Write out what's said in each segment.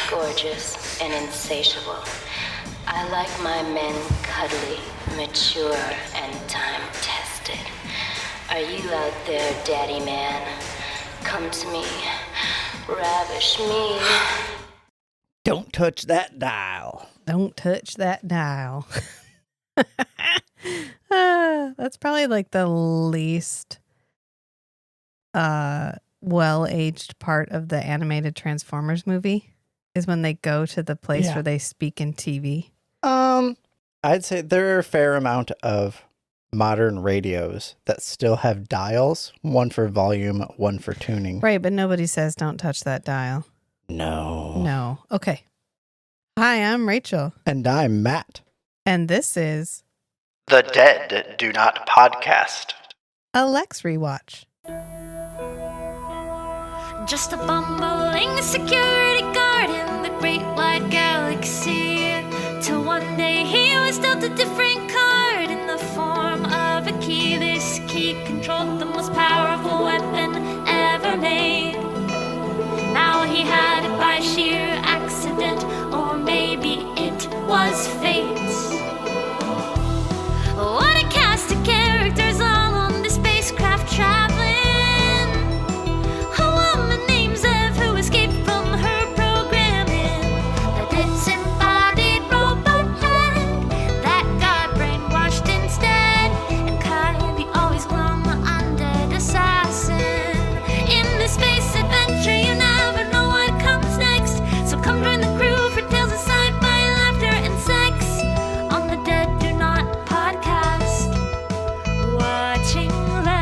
gorgeous, and insatiable. I like my men cuddly, mature, and time-tested. Are you out there, daddy man? Come to me. Ravish me. Don't touch that dial. Don't touch that dial. That's probably like the least well-aged part of the animated Transformers movie is when they go to the place where they speak in TV. I'd say there are a fair amount of modern radios that still have dials, one for volume, one for tuning. Right, but nobody says don't touch that dial. No. Okay. Hi, I'm Rachel. And I'm Matt. And this is The Dead Do Not Podcast. a Lexx Rewatch. Just a bumbling security guard in the great wide galaxy. Till one day he was dealt a different card in the form of a key. This key controlled the most powerful weapon ever made. Now he had it by sheer accident, or maybe it was fate. What a cast of characters all on this spacecraft traveling. A woman named Xev who escaped from her programming. A disembodied robot head that got brainwashed instead. And Kai, the always glum undead assassin. In this space adventure you never know what comes next. So come join the crew for tales of sci-fi, laughter, and sex on the Dead Do Not Podcast. Watching Lexx.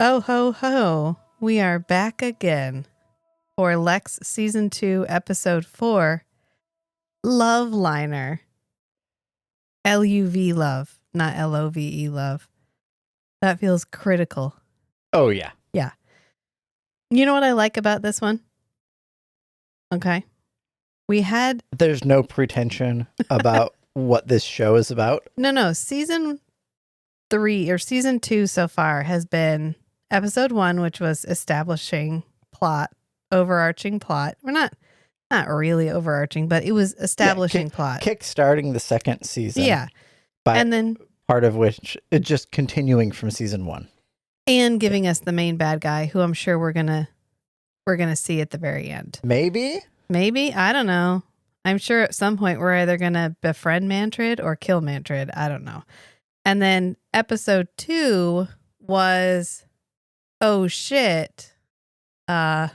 Oh, ho, ho. We are back again for Lexx Season 2, Episode 4, Luvliner. L-U-V love, not L-O-V-E love. That feels critical. Oh, yeah. Yeah. You know what I like about this one? Okay. There's no pretension about what this show is about. No. Season 3 or Season 2 so far has been Episode 1, which was establishing plot, overarching plot. We're not really overarching, but it was establishing plot. Kickstarting the second season. Yeah. But And then part of which is just continuing from season 1. and giving us the main bad guy, who I'm sure we're gonna see at the very end. Maybe? Maybe, I don't know. I'm sure at some point we're either gonna befriend Mantrid or kill Mantrid. I don't know. And then Episode 2 was, oh shit, Ava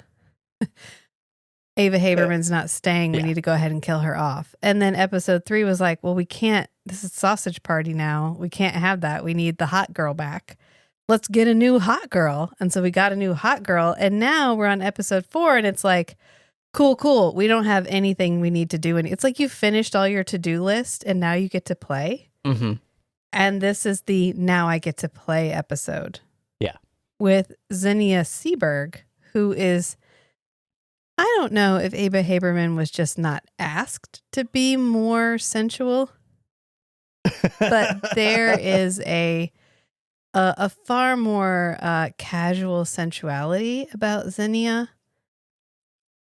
Haberman's not staying. We need to go ahead and kill her off. And then Episode 3 was like, well, we can't. This is Sausage Party now. We can't have that. We need the hot girl back. Let's get a new hot girl. And so we got a new hot girl. And now we're on Episode 4 and it's like, cool. We don't have anything we need to do. And it's like you finished all your to-do list and now you get to play. Mm-hmm. And this is the now I get to play episode. Yeah. With Zinnia Seberg, who is, I don't know if Ava Haberman was just not asked to be more sensual, but there is a far more casual sensuality about Zinnia.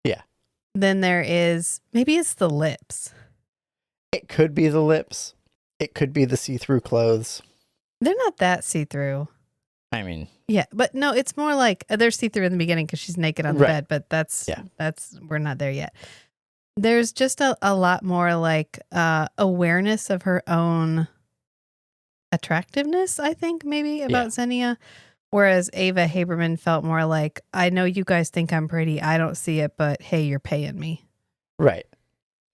Yeah. Than there is, maybe it's the lips. It could be the lips. It could be the see-through clothes. They're not that see-through. I mean, yeah, but no, it's more like they're see-through in the beginning because she's naked on the bed, but that's we're not there yet. There's just a lot more like awareness of her own attractiveness, I think, maybe about Xenia. Whereas Ava Haberman felt more like, I know you guys think I'm pretty. I don't see it, but hey, you're paying me. Right.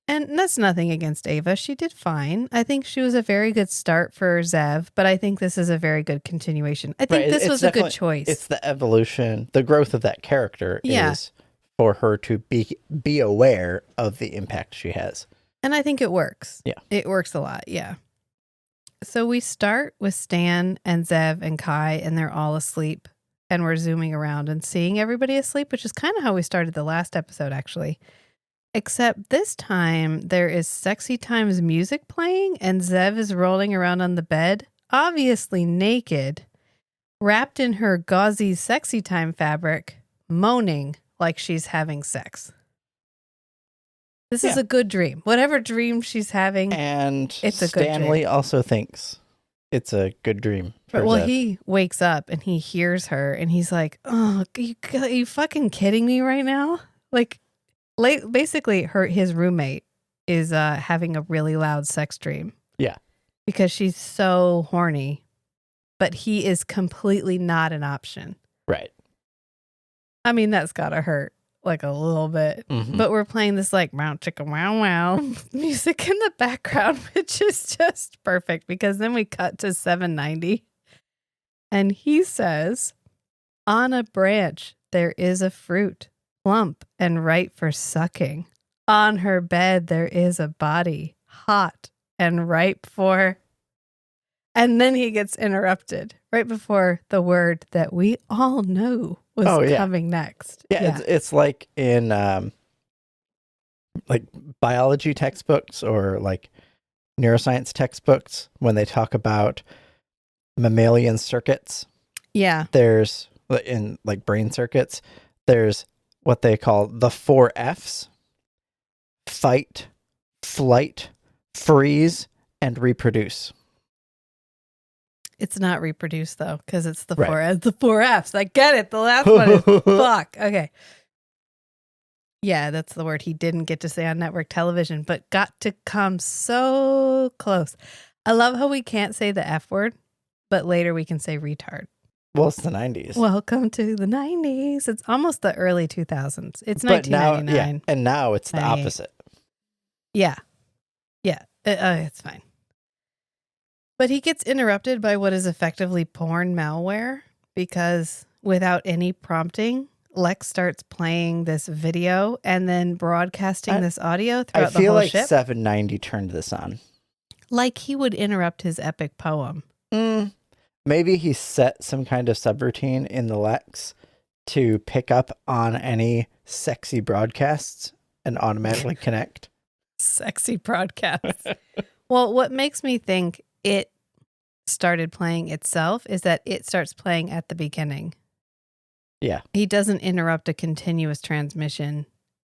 And that's nothing against Ava. She did fine. I think she was a very good start for Xev, but I think this is a very good continuation. I think this was a good choice. It's the evolution, the growth of that character is for her to be aware of the impact she has. And I think it works. Yeah. It works a lot. Yeah. So we start with Stan and Xev and Kai, and they're all asleep. And we're zooming around and seeing everybody asleep, which is kind of how we started the last episode, actually. Except this time, there is Sexy Time's music playing, and Xev is rolling around on the bed, obviously naked, wrapped in her gauzy sexy time fabric, moaning like she's having sex. This is a good dream. Whatever dream she's having, And it's a good Stanley dream. also thinks it's a good dream. For Well, Zev. he wakes up and he hears her and he's like, oh, are you fucking kidding me right now? Like, basically, his roommate is having a really loud sex dream. Yeah. Because she's so horny, but he is completely not an option. Right. I mean, that's gotta hurt like a little bit. Mhm. But we're playing this like meow chicka wow wow music in the background, which is just perfect because then we cut to 790 and he says, on a branch there is a fruit, plump and ripe for sucking. On her bed there is a body, hot and ripe for... And then he gets interrupted right before the word that we all knew was coming next. Yeah, it's like in like biology textbooks or like neuroscience textbooks when they talk about mammalian circuits. Yeah. There's in like brain circuits, there's what they call the 4 Fs: fight, flight, freeze, and reproduce. It's not reproduce though, because it's the Right. the 4 Fs. I get it. The last one is fuck. Okay. Yeah, that's the word he didn't get to say on network television, but got to come so close. I love how we can't say the F word, but later we can say retard. Well, it's the 90s. Welcome to the 90s. It's almost the early 2000s. It's but now, 1999. and now it's the 98. opposite. Yeah. It's fine. But he gets interrupted by what is effectively porn malware because without any prompting, Lexx starts playing this video and then broadcasting this audio throughout the I feel whole like ship. 790 turned this on. Like he would interrupt his epic poem. Maybe he set some kind of subroutine in the Lexx to pick up on any sexy broadcasts and automatically connect. Sexy broadcasts. Well, what makes me think it started playing itself is that it starts playing at the beginning. Yeah. He doesn't interrupt a continuous transmission.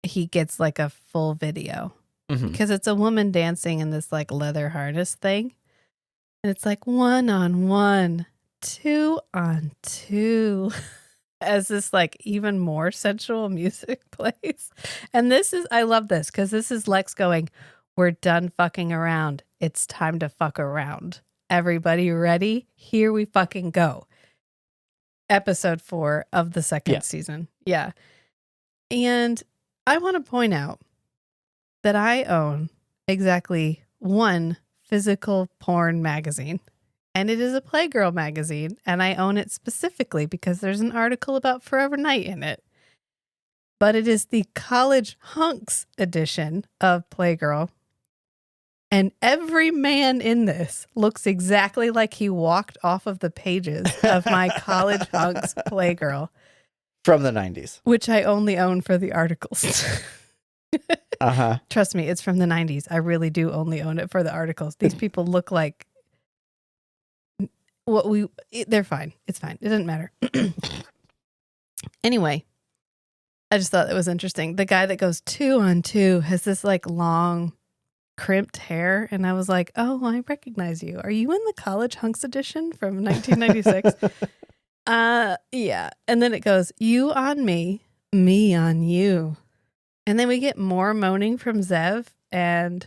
He gets like a full video because it's a woman dancing in this like leather harness thing. And it's like 1 on 1, 2 on 2 as this like even more sensual music plays. And I love this because this is Lexx going, we're done fucking around. It's time to fuck around. Everybody ready? Here we fucking go. Episode 4 of the second season. Yeah. And I want to point out that I own exactly one physical porn magazine. And it is a Playgirl magazine. And I own it specifically because there's an article about Forever Night in it. But it is the College Hunks edition of Playgirl. And every man in this looks exactly like he walked off of the pages of my College Hunks Playgirl. From the 90s. Which I only own for the articles. Trust me, it's from the 90s. I really do only own it for the articles. These people look like they're fine. It's fine. It doesn't matter. Anyway, I just thought it was interesting. The guy that goes 2 on 2 has this like long crimped hair. And I was like, oh, I recognize you. Are you in the College Hunks edition from 1996? Yeah. And then it goes, you on me on you. And then we get more moaning from Xev and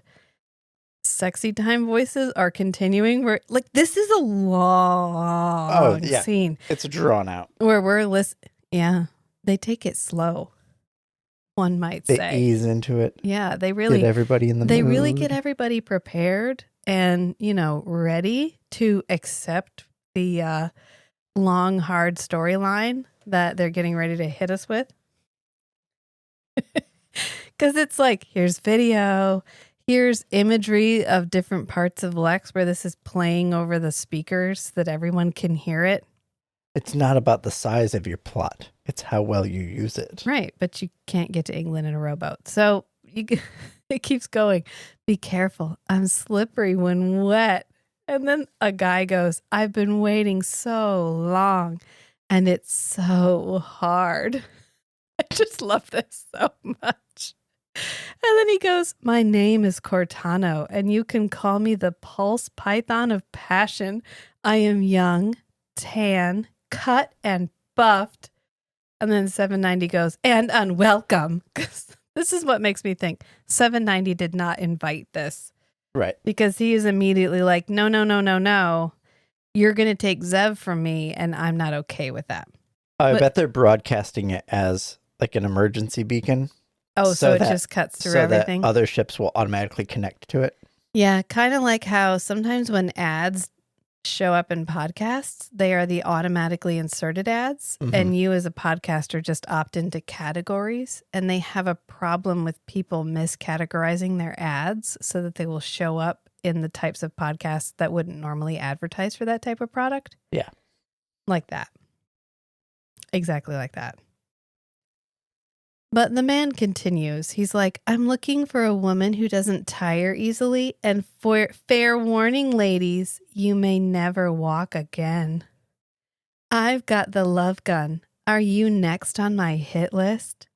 sexy time voices are continuing. We're like, this is a long scene. It's drawn out. Where we're listening. Yeah. They take it slow. One might say. They ease into it. Yeah. They really get everybody in the They mood. really get everybody prepared and, ready to accept the long, hard storyline that they're getting ready to hit us with. Because it's like, here's video, here's imagery of different parts of Lexx where this is playing over the speakers that everyone can hear it. It's not about the size of your plot. It's how well you use it. Right, but you can't get to England in a rowboat. So it keeps going. Be careful. I'm slippery when wet. And then a guy goes, I've been waiting so long and it's so hard. I just love this so much. And then he goes, my name is Cortano and you can call me the pulse python of passion. I am young, tan, cut and buffed. And then 790 goes, and unwelcome. This is what makes me think 790 did not invite this. Right. Because he is immediately like, no. You're going to take Xev from me, and I'm not okay with that. I bet they're broadcasting it as like an emergency beacon. Oh, so it just cuts through everything? That other ships will automatically connect to it. Yeah, kind of like how sometimes when ads show up in podcasts, they are the automatically inserted ads, and you as a podcaster just opt into categories, and they have a problem with people miscategorizing their ads so that they will show up in the types of podcasts that wouldn't normally advertise for that type of product. Yeah. Like that. Exactly like that. But the man continues. He's like, I'm looking for a woman who doesn't tire easily. And for fair warning, ladies, you may never walk again. I've got the love gun. Are you next on my hit list?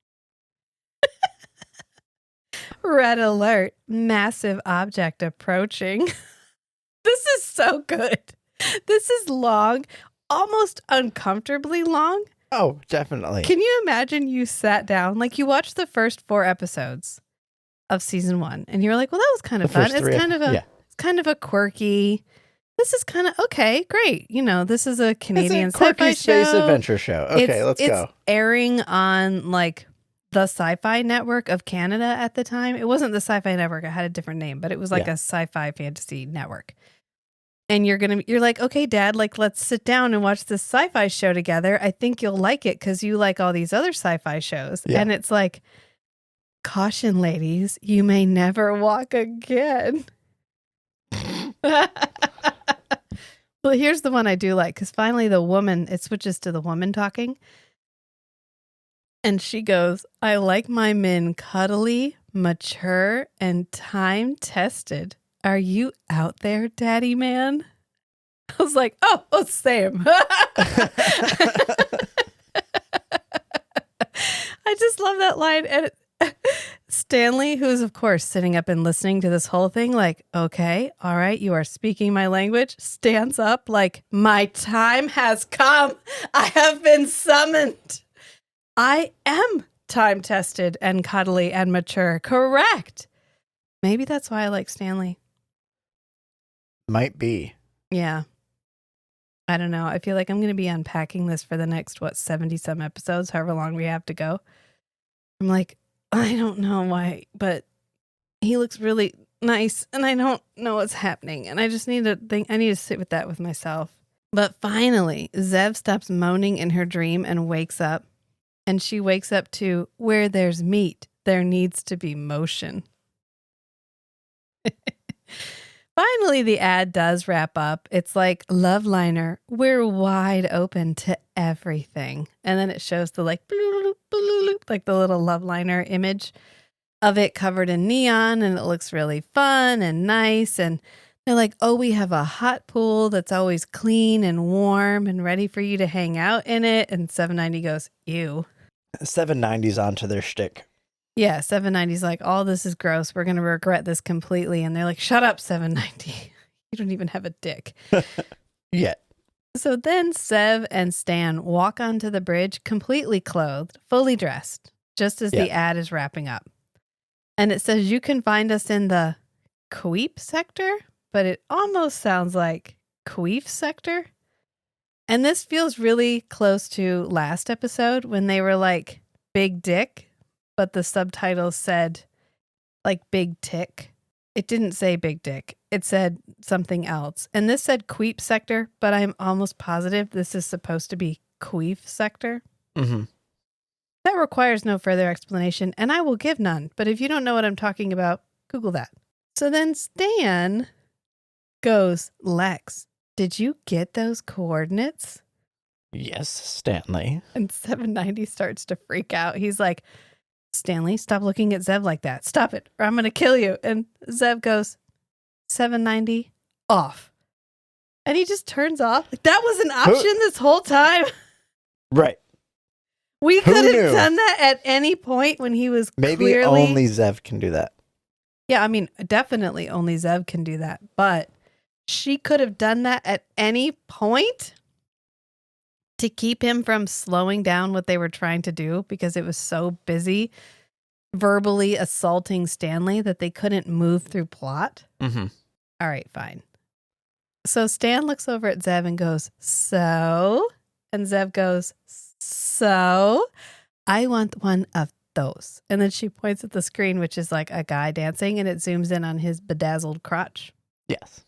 Red alert. Massive object approaching. This is so good. This is long, almost uncomfortably long. Oh, definitely. Can you imagine you sat down, like you watched the first 4 episodes of season 1 and you were like, well, that was kind of fun. It's kind of a quirky, this is kind of, okay, great. You know, this is a Canadian it's a quirky sci-fi space show. adventure show. Okay, let's go. It's airing on like the Sci-Fi Network of Canada at the time. It wasn't the Sci-Fi Network. It had a different name, but it was like a sci-fi fantasy network. And you're like, okay, Dad, like, let's sit down and watch this sci-fi show together. I think you'll like it because you like all these other sci-fi shows. Yeah. And it's like, caution, ladies, you may never walk again. Well, here's the one I do like, because finally it switches to the woman talking. And she goes, I like my men cuddly, mature, and time-tested. Are you out there, daddy man? I was like, oh, same. I just love that line. And Stanley, who's of course sitting up and listening to this whole thing, like, okay, all right, you are speaking my language, stands up like, my time has come. I have been summoned. I am time-tested and cuddly and mature. Correct. Maybe that's why I like Stanley. Might be. Yeah. I don't know. I feel like I'm going to be unpacking this for the next, 70 some episodes, however long we have to go. I'm like, I don't know why, but he looks really nice and I don't know what's happening. And I just need to think, I need to sit with that with myself. But finally, Xev stops moaning in her dream and wakes up. And she wakes up to, where there's meat, there needs to be motion. Finally, the ad does wrap up. It's like, Luvliner, we're wide open to everything. And then it shows the like the little Luvliner image of it covered in neon, and it looks really fun and nice. And they're like, oh, we have a hot pool that's always clean and warm and ready for you to hang out in it. And 790 goes, ew. 790's onto their shtick. Yeah, 790's like, all this is gross. We're going to regret this completely. And they're like, shut up, 790. You don't even have a dick. Yet. So then Xev and Stan walk onto the bridge completely clothed, fully dressed, just as the ad is wrapping up. And it says, you can find us in the Queep sector, but it almost sounds like Queef sector. And this feels really close to last episode when they were like, big dick, but the subtitles said like big tick. It didn't say big dick. It said something else. And this said Queep sector, but I'm almost positive this is supposed to be Queef sector. Mm-hmm. That requires no further explanation, and I will give none. But if you don't know what I'm talking about, Google that. So then Stan goes, Lexx, did you get those coordinates? Yes, Stanley. And 790 starts to freak out. He's like, Stanley, stop looking at Xev like that. Stop it, or I'm going to kill you. And Xev goes, 790, off. And he just turns off. Like, that was an option this whole time. Right. We Who could have knew? done that at any point when he was Maybe clearly... only Xev can do that. Yeah, I mean, definitely only Xev can do that. But she could have done that at any point to keep him from slowing down what they were trying to do because it was so busy verbally assaulting Stanley that they couldn't move through plot. Mm-hmm. All right, fine. So Stan looks over at Xev and goes, so? And Xev goes, so? I want one of those. And then she points at the screen, which is like a guy dancing, and it zooms in on his bedazzled crotch. Yes.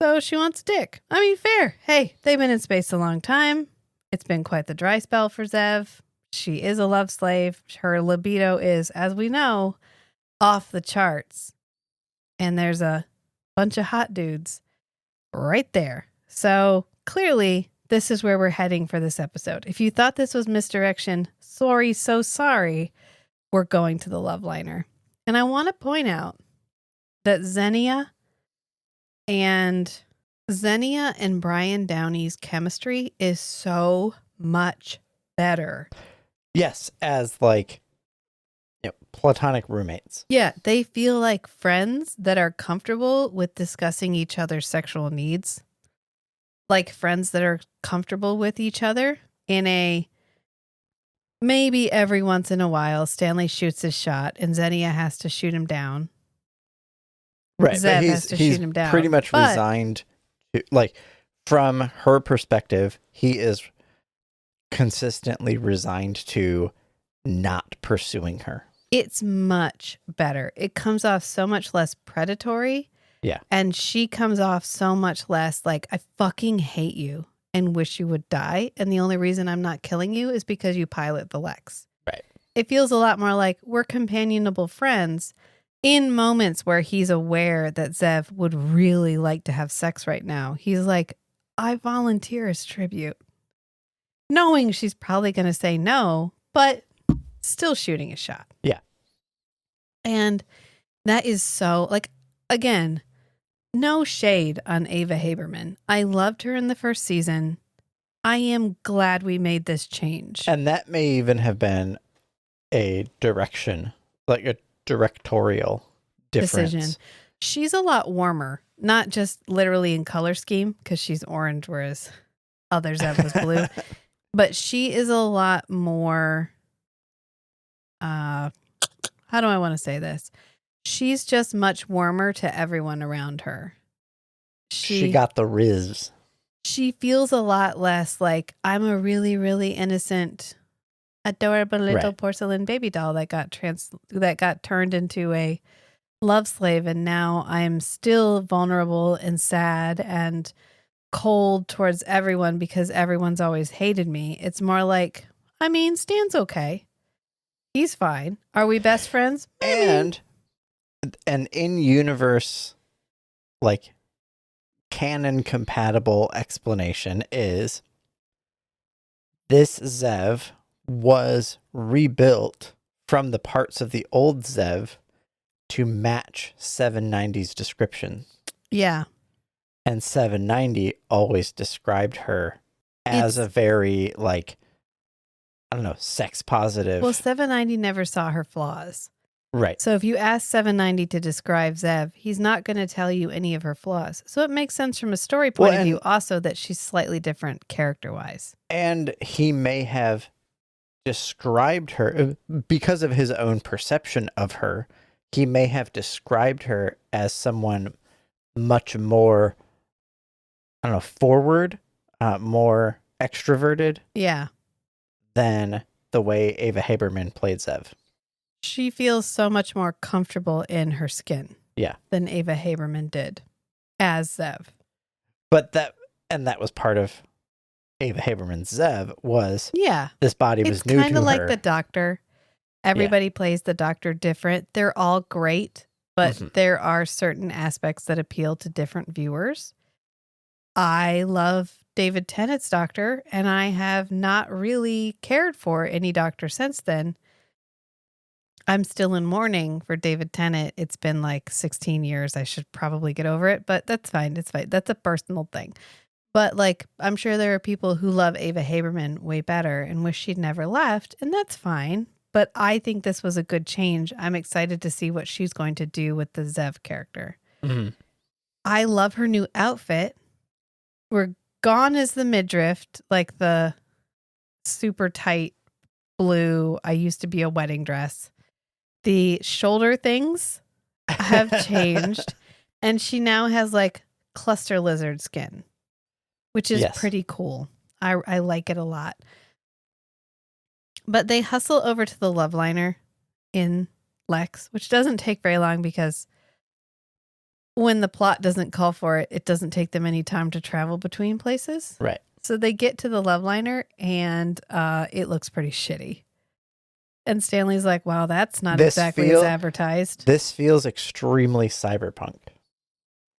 So she wants a dick. I mean, fair. Hey, they've been in space a long time. It's been quite the dry spell for Xev. She is a love slave. Her libido is, as we know, off the charts. And there's a bunch of hot dudes right there. So clearly, this is where we're heading for this episode. If you thought this was misdirection, sorry, so sorry. We're going to the Luvliner. And I want to point out that Xenia and Brian Downey's chemistry is so much better. Yes, as like platonic roommates. Yeah, they feel like friends that are comfortable with discussing each other's sexual needs. Like friends that are comfortable with each other in a maybe every once in a while Stanley shoots his shot and Xenia has to shoot him down. Right, Xev but has to shoot him down. pretty much resigned to, like, from her perspective, he is consistently resigned to not pursuing her. It's much better. It comes off so much less predatory. Yeah. And she comes off so much less like, I fucking hate you and wish you would die. And the only reason I'm not killing you is because you pilot the Lexx. Right. It feels a lot more like we're companionable friends in moments where he's aware that Xev would really like to have sex right now. He's like, I volunteer as tribute. Knowing she's probably going to say no, but still shooting a shot. Yeah. And that is so, like, again, no shade on Ava Haberman. I loved her in the first season. I am glad we made this change. And that may even have been a direction, like a directorial difference. Decision. She's a lot warmer, not just literally in color scheme, because she's orange, whereas others have was blue. But she is a lot more, how do I want to say this? She's just much warmer to everyone around her. She got the riz. She feels a lot less like, I'm a really, really innocent, adorable little porcelain baby doll that got turned into a love slave, and now I'm still vulnerable and sad and cold towards everyone because everyone's always hated me. It's more like, I mean, Stan's okay. He's fine. Are we best friends? Maybe. And an in-universe, like, canon-compatible explanation is this Xev was rebuilt from the parts of the old Xev to match 790's description. Yeah. And 790 always described her as a very, like, I don't know, sex positive. Well, 790 never saw her flaws. Right. So if you ask 790 to describe Xev, he's not going to tell you any of her flaws. So it makes sense from a story point of view also that she's slightly different character-wise. And he may have described her, because of his own perception of her, he may have described her as someone much more, I don't know, forward, more extroverted. Yeah. Than the way Ava Haberman played Xev. She feels so much more comfortable in her skin. Yeah. Than Ava Haberman did as Xev. But that was part of Ava Haberman's Xev was this body was new to her. It's kind of like the Doctor. Everybody plays the Doctor different. They're all great, but there are certain aspects that appeal to different viewers. I love David Tennant's Doctor, and I have not really cared for any Doctor since then. I'm still in mourning for David Tennant. It's been like 16 years. I should probably get over it, but that's fine. It's fine. That's a personal thing. But like, I'm sure there are people who love Ava Haberman way better and wish she'd never left, and that's fine. But I think this was a good change. I'm excited to see what she's going to do with the Xev character. Mm-hmm. I love her new outfit. We're gone as the midriff, like the super tight blue, I used to be a wedding dress. The shoulder things have changed, and she now has like cluster lizard skin, which is pretty cool. I like it a lot. But they hustle over to the Luvliner in Lexx, which doesn't take very long because when the plot doesn't call for it, it doesn't take them any time to travel between places. Right. So they get to the Luvliner and it looks pretty shitty. And Stanley's like, wow, that's not exactly as advertised. This feels extremely cyberpunk.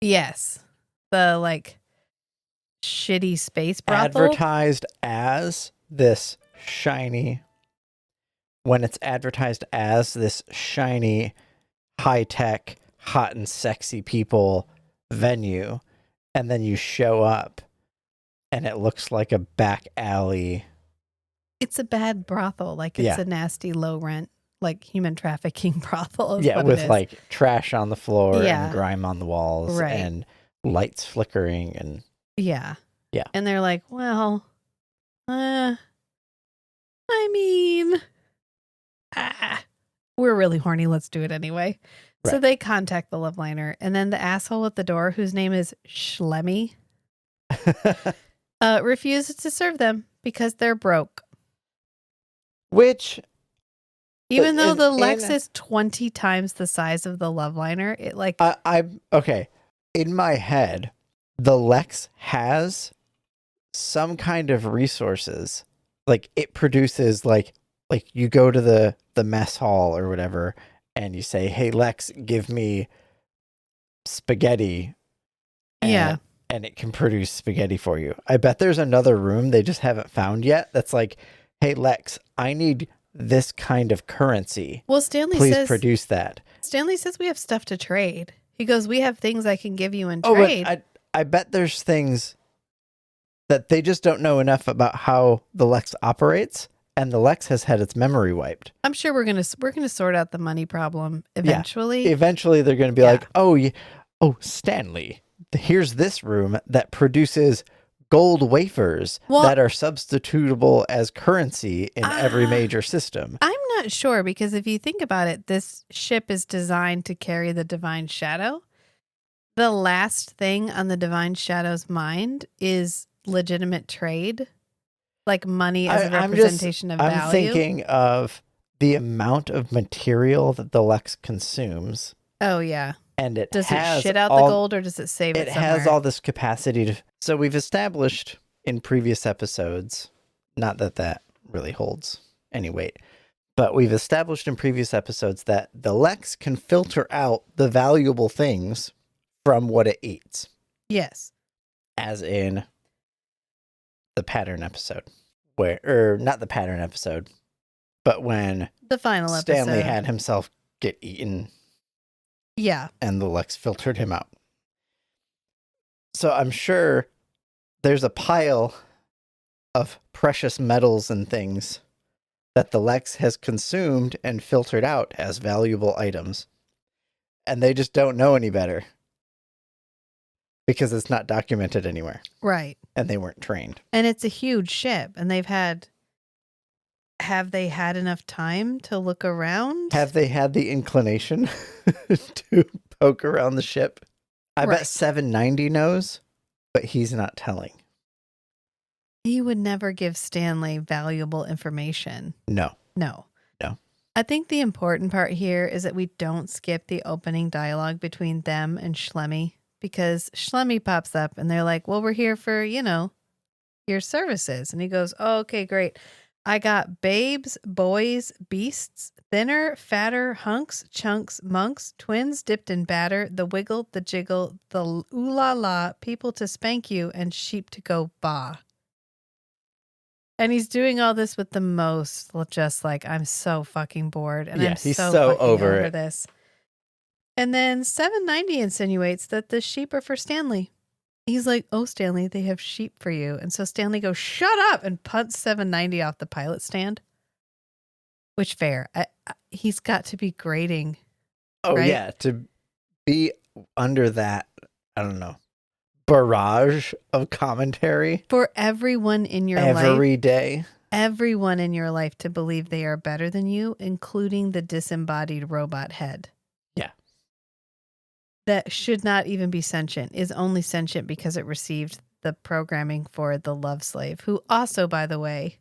Yes. The like shitty space brothel. Advertised as this shiny, when it's advertised as this shiny, high-tech, hot and sexy people venue, and then you show up and it looks like a back alley. It's a bad brothel. Like it's a nasty low rent, like human trafficking brothel. Yeah, with like trash on the floor and grime on the walls right. and lights flickering and yeah. Yeah. And they're like, well, I mean, we're really horny. Let's do it anyway. Right. So they contact the Luvliner, and then the asshole at the door, whose name is Schlemmy, refuses to serve them because they're broke. Which, even though the Lexx is 20 times the size of the Luvliner, it like I'm okay. In my head, the Lexx has some kind of resources. Like it produces like you go to the mess hall or whatever, and you say, "Hey Lexx, give me spaghetti." Yeah. And it can produce spaghetti for you. I bet there's another room they just haven't found yet that's like, "Hey Lexx, I need this kind of currency. Well, Stanley Please says produce that." Stanley says we have stuff to trade. He goes, "We have things I can give you in trade." But I bet there's things that they just don't know enough about how the Lexx operates, and the Lexx has had its memory wiped. I'm sure we're gonna sort out the money problem eventually. Yeah. Eventually, they're going to be like, "Oh, Stanley, here's this room that produces gold wafers that are substitutable as currency in every major system." I'm not sure, because if you think about it, this ship is designed to carry the Divine Shadow. The last thing on the Divine Shadow's mind is legitimate trade, like money as a representation of value. I'm thinking of the amount of material that the Lexx consumes. Oh, yeah. And it does it shit out the gold, or does it save it somewhere? It has all this capacity to... So we've established in previous episodes, not that that really holds any weight, but we've established in previous episodes that the Lexx can filter out the valuable things from what it eats. Yes. As in the pattern episode. Or not the pattern episode, but when the final episode, Stanley had himself get eaten. Yeah. And the Lexx filtered him out. So I'm sure there's a pile of precious metals and things that the Lexx has consumed and filtered out as valuable items. And they just don't know any better. Because it's not documented anywhere. Right. And they weren't trained. And it's a huge ship. And have they had enough time to look around? Have they had the inclination to poke around the ship? I bet 790 knows, but he's not telling. He would never give Stanley valuable information. No. I think the important part here is that we don't skip the opening dialogue between them and Schlemmy, because Schlemmy pops up and they're like, "Well, we're here for, your services." And he goes, "Oh, okay, great. I got babes, boys, beasts, thinner, fatter, hunks, chunks, monks, twins dipped in batter, the wiggle, the jiggle, the ooh la la, people to spank you, and sheep to go bah." And he's doing all this with the most, just like, I'm so fucking bored. And Yeah, I'm he's so so fucking over over it. this. And then 790 insinuates that the sheep are for Stanley. He's like, oh, Stanley, they have sheep for you. And so Stanley goes, shut up, and punts 790 off the pilot stand. Which, fair. He's got to be grading. Oh, right? yeah. To be under that, I don't know, barrage of commentary For everyone in your life. every day. Everyone in your life to believe they are better than you, including the disembodied robot head. Yeah. That should not even be sentient, is only sentient because it received the programming for the love slave, who also, by the way,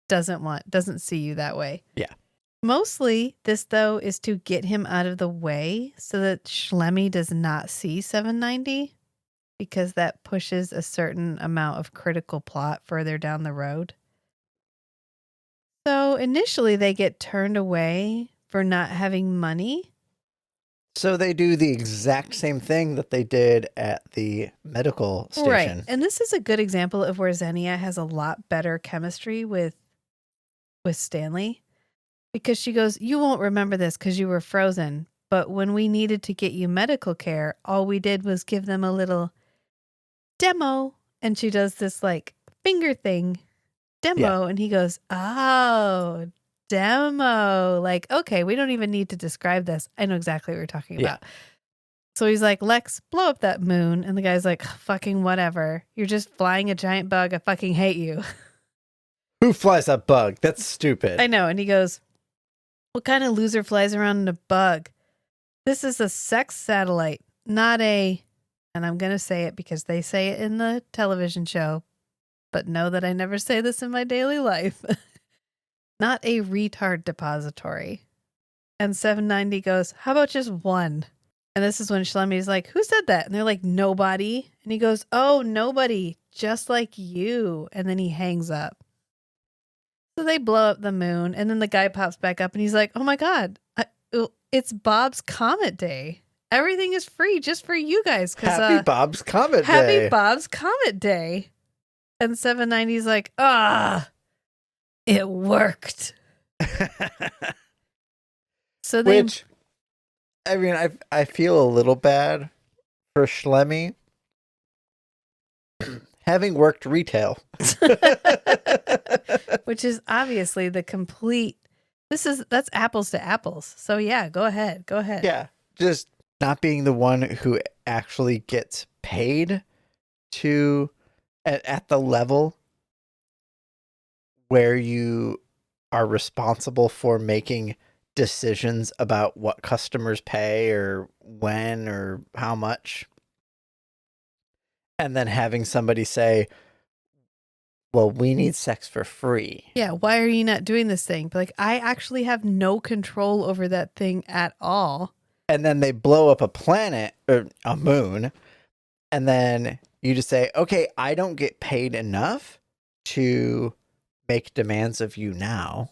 doesn't see you that way. Yeah. Mostly, this, though, is to get him out of the way so that Schlemmy does not see 790, because that pushes a certain amount of critical plot further down the road. So initially, they get turned away for not having money. So they do the exact same thing that they did at the medical station. Right. And this is a good example of where Xenia has a lot better chemistry with Stanley, because she goes, you won't remember this because you were frozen. But when we needed to get you medical care, all we did was give them a little demo. And she does this like finger thing, demo. And he goes, oh, demo. Like, okay, we don't even need to describe this. I know exactly what you're talking about. So he's like, Lexx, blow up that moon. And the guy's like, fucking whatever. You're just flying a giant bug. I fucking hate you. Who flies a bug? That's stupid. I know. And he goes, what kind of loser flies around in a bug? This is a sex satellite, not a, and I'm going to say it because they say it in the television show, but know that I never say this in my daily life. Not a retard depository. And 790 goes, how about just one? And this is when Schlemmy's like, who said that? And they're like, nobody. And he goes, oh, nobody, just like you. And then he hangs up. So they blow up the moon, and then the guy pops back up, and he's like, oh my God, it's Bob's Comet Day. Everything is free just for you guys. Happy Bob's Comet Day. Happy Bob's Comet Day. And 790's like, it worked. So they, Which, I mean, I feel a little bad for Schlemmy having worked retail. which is obviously the complete, that's apples to apples. So yeah, go ahead. Yeah, just not being the one who actually gets paid to at the level where you are responsible for making decisions about what customers pay or when or how much. And then having somebody say, well, we need sex for free. Yeah, why are you not doing this thing? But like, I actually have no control over that thing at all. And then they blow up a planet or a moon. And then you just say, okay, I don't get paid enough to make demands of you now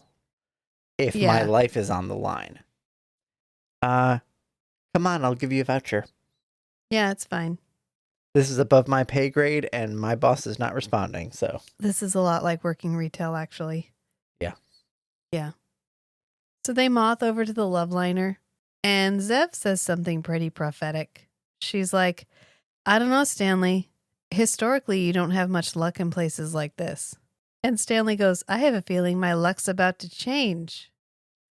if my life is on the line. Come on, I'll give you a voucher. Yeah, it's fine. This is above my pay grade and my boss is not responding, so. This is a lot like working retail, actually. Yeah. Yeah. So they moth over to the Luvliner, and Xev says something pretty prophetic. She's like, I don't know, Stanley. Historically, you don't have much luck in places like this. And Stanley goes, I have a feeling my luck's about to change.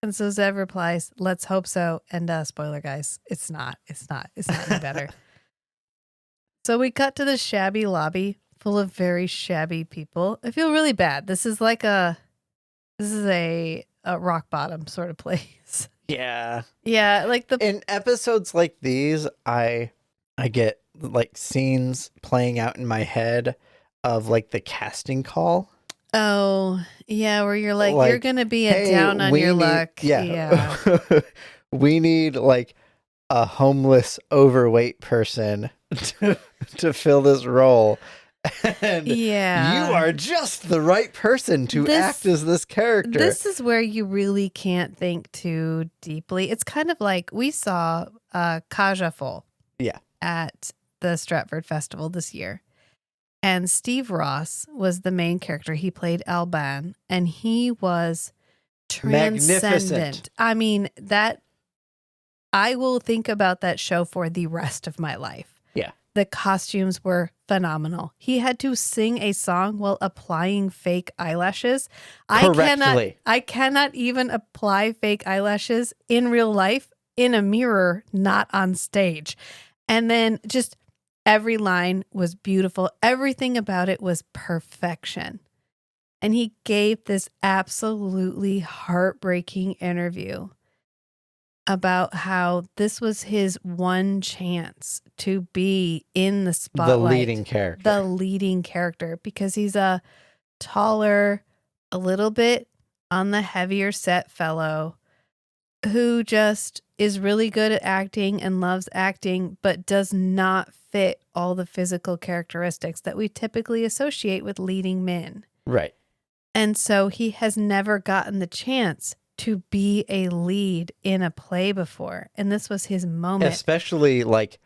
And so Xev replies, let's hope so. And spoiler, guys, it's not any better. So we cut to the shabby lobby full of very shabby people. I feel really bad. This is a rock bottom sort of place. Yeah. Yeah, like in episodes like these, I get like scenes playing out in my head of like the casting call. Oh, yeah, where you're like you're going to be down on your luck. Yeah. We need like a homeless, overweight person to fill this role. And you are just the right person to act as this character. This is where you really can't think too deeply. It's kind of like we saw Kaja Full at the Stratford Festival this year. And Steve Ross was the main character. He played Alban, and he was transcendent. Magnificent. I mean, that I will think about that show for the rest of my life. Yeah. The costumes were phenomenal. He had to sing a song while applying fake eyelashes. Correctly. I cannot even apply fake eyelashes in real life in a mirror, not on stage. And then just every line was beautiful. Everything about it was perfection. And he gave this absolutely heartbreaking interview about how this was his one chance to be in the spotlight. The leading character. The leading character, because he's a taller, a little bit on the heavier set fellow who just is really good at acting and loves acting, but does not fit all the physical characteristics that we typically associate with leading men. Right. And so he has never gotten the chance to be a lead in a play before. And this was his moment. Especially like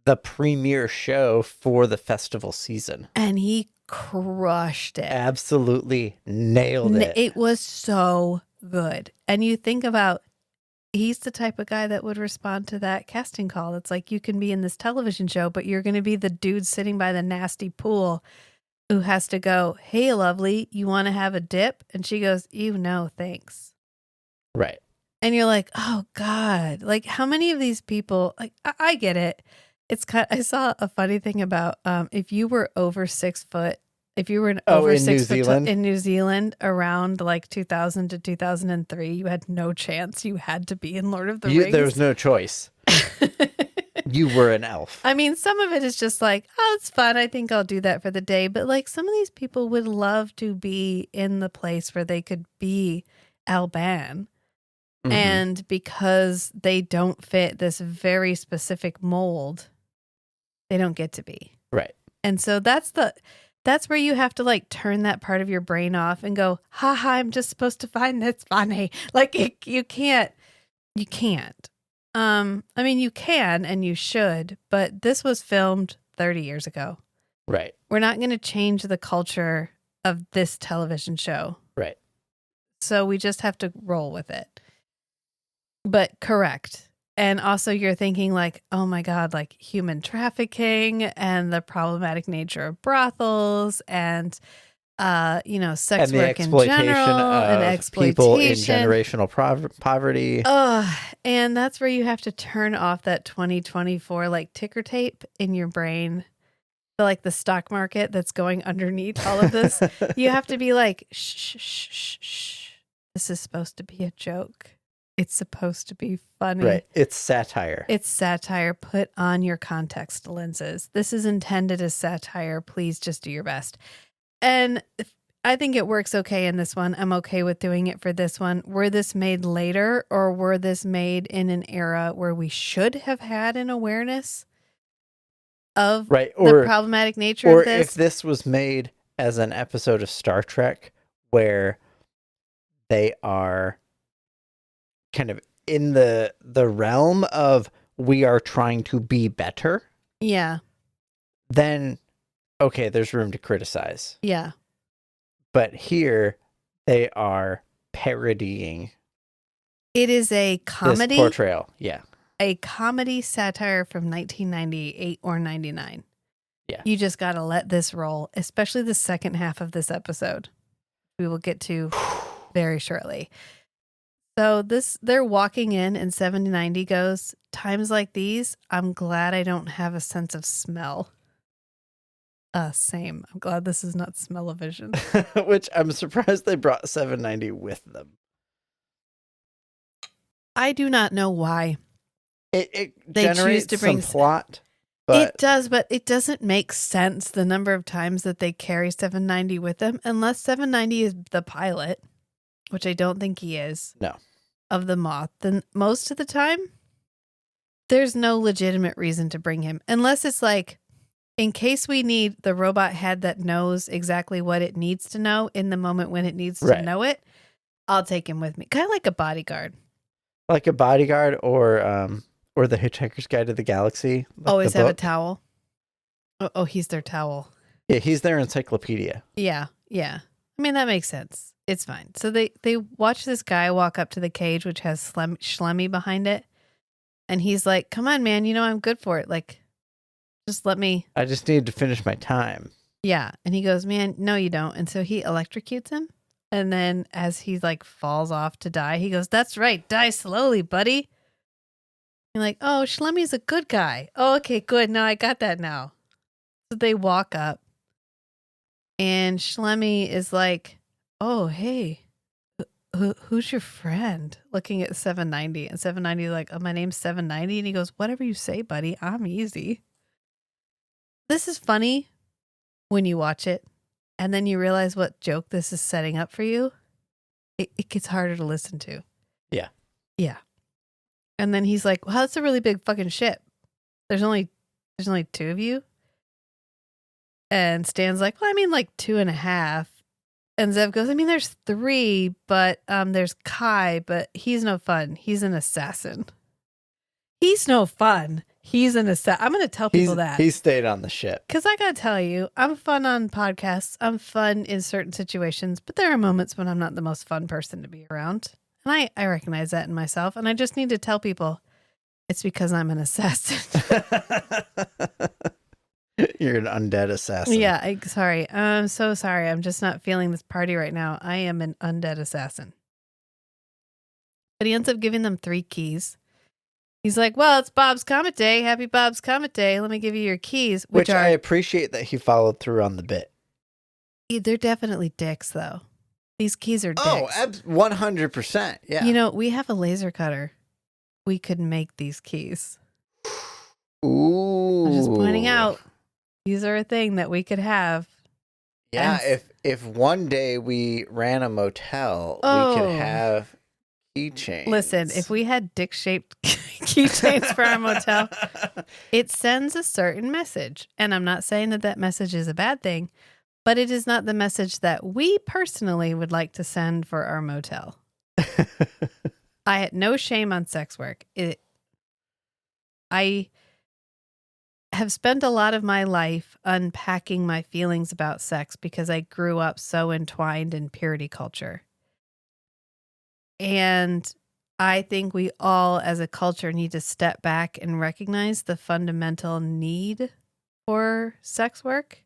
the premiere show for the festival season. And he crushed it. Absolutely nailed it. It was so good. And you think about, he's the type of guy that would respond to that casting call. It's like, you can be in this television show, but you're going to be the dude sitting by the nasty pool who has to go, "Hey, lovely, you want to have a dip?" And she goes, "No, thanks." Right. And you're like, oh God, like how many of these people, like I get it. It's kind I saw a funny thing about if you were over 6 foot, if you were over in 6 New foot Zealand? in New Zealand around like 2000 to 2003, you had no chance. You had to be in Lord of the Rings. There was no choice. You were an elf. I mean, some of it is just like, oh, it's fun. I think I'll do that for the day. But like some of these people would love to be in the place where they could be Alban. Mhm. And because they don't fit this very specific mold, they don't get to be. Right. And so that's where you have to like turn that part of your brain off and go, haha, I'm just supposed to find this funny. Like you can't. I mean, you can and you should, but this was filmed 30 years ago. Right. We're not going to change the culture of this television show. Right. So we just have to roll with it. But correct. And also you're thinking like, oh my God, like human trafficking and the problematic nature of brothels and, sex And the work in exploitation general and of exploitation. people in generational poverty. And that's where you have to turn off that 2024 like ticker tape in your brain. Like the stock market that's going underneath all of this. You have to be like, shh, shh, shh, shh. This is supposed to be a joke. It's supposed to be funny. Right. It's satire. It's satire. Put on your context lenses. This is intended as satire. Please just do your best. And I think it works okay in this one. I'm okay with doing it for this one. Were this made later or were this made in an era where we should have had an awareness of the problematic nature of this? Or if this was made as an episode of Star Trek where they are kind of in the realm of we are trying to be better. Yeah. Then, okay, there's room to criticize. Yeah. But here they are parodying. It is a comedy. This portrayal. Yeah. A comedy satire from 1998 or 99. Yeah. You just got to let this roll, especially the second half of this episode. We will get to very shortly. So they're walking in and 7090 goes, times like these, I'm glad I don't have a sense of smell. Same. I'm glad this is not smell-o-vision. Which I'm surprised they brought 790 with them. I do not know why. It They generates choose to bring some plot, but it does, but it doesn't make sense the number of times that they carry 790 with them, unless 790 is the pilot, which I don't think he is. No. Of the Moth. Then most of the time, there's no legitimate reason to bring him, unless it's like, in case we need the robot head that knows exactly what it needs to know in the moment when it needs to know it, I'll take him with me. Kind of like a bodyguard. Like a bodyguard or the Hitchhiker's Guide to the Galaxy. Like Always the have a book. towel. Oh, he's their towel. Yeah, he's their encyclopedia. Yeah, yeah. I mean, that makes sense. It's fine. So they watch this guy walk up to the cage, which has Schlemmy behind it. And he's like, come on, man, I'm good for it. Like, just let me. I just need to finish my time. Yeah. And he goes, man, no, you don't. And so he electrocutes him. And then as he like falls off to die, he goes, that's right. Die slowly, buddy. You're like, oh, Schlemmy's a good guy. Oh, okay, good. No, I got that now. So they walk up. And Schlemmy is like, oh, hey, who's your friend? Looking at 790. And 790 is like, oh, my name's 790. And he goes, whatever you say, buddy. I'm easy. This is funny when you watch it. And then you realize what joke this is setting up for you. It gets harder to listen to. Yeah. Yeah. And then he's like, well, that's a really big fucking ship. There's only 2 of you. And Stan's like, well, I mean, like 2.5. And Xev goes, I mean, there's 3, but there's Kai, but he's no fun. He's an assassin. He's no fun. He's an assassin. I'm going to tell people that. He stayed on the ship. Because I got to tell you, I'm fun on podcasts. I'm fun in certain situations, but there are moments when I'm not the most fun person to be around. And I recognize that in myself. And I just need to tell people it's because I'm an assassin. You're an undead assassin. Yeah, sorry. I'm so sorry. I'm just not feeling this party right now. I am an undead assassin. But he ends up giving them 3 keys. He's like, well, it's Bob's Comet Day. Happy Bob's Comet Day. Let me give you your keys. Which I appreciate that he followed through on the bit. They're definitely dicks, though. These keys are dicks. Oh, 100%. Yeah. We have a laser cutter. We could make these keys. Ooh. I'm just pointing out. These are a thing that we could have. Yeah, if one day we ran a motel, we could have keychains. Listen, if we had dick-shaped keychains for our motel, it sends a certain message. And I'm not saying that message is a bad thing, but it is not the message that we personally would like to send for our motel. I had no shame on sex work. I have spent a lot of my life unpacking my feelings about sex because I grew up so entwined in purity culture. And I think we all as a culture need to step back and recognize the fundamental need for sex work.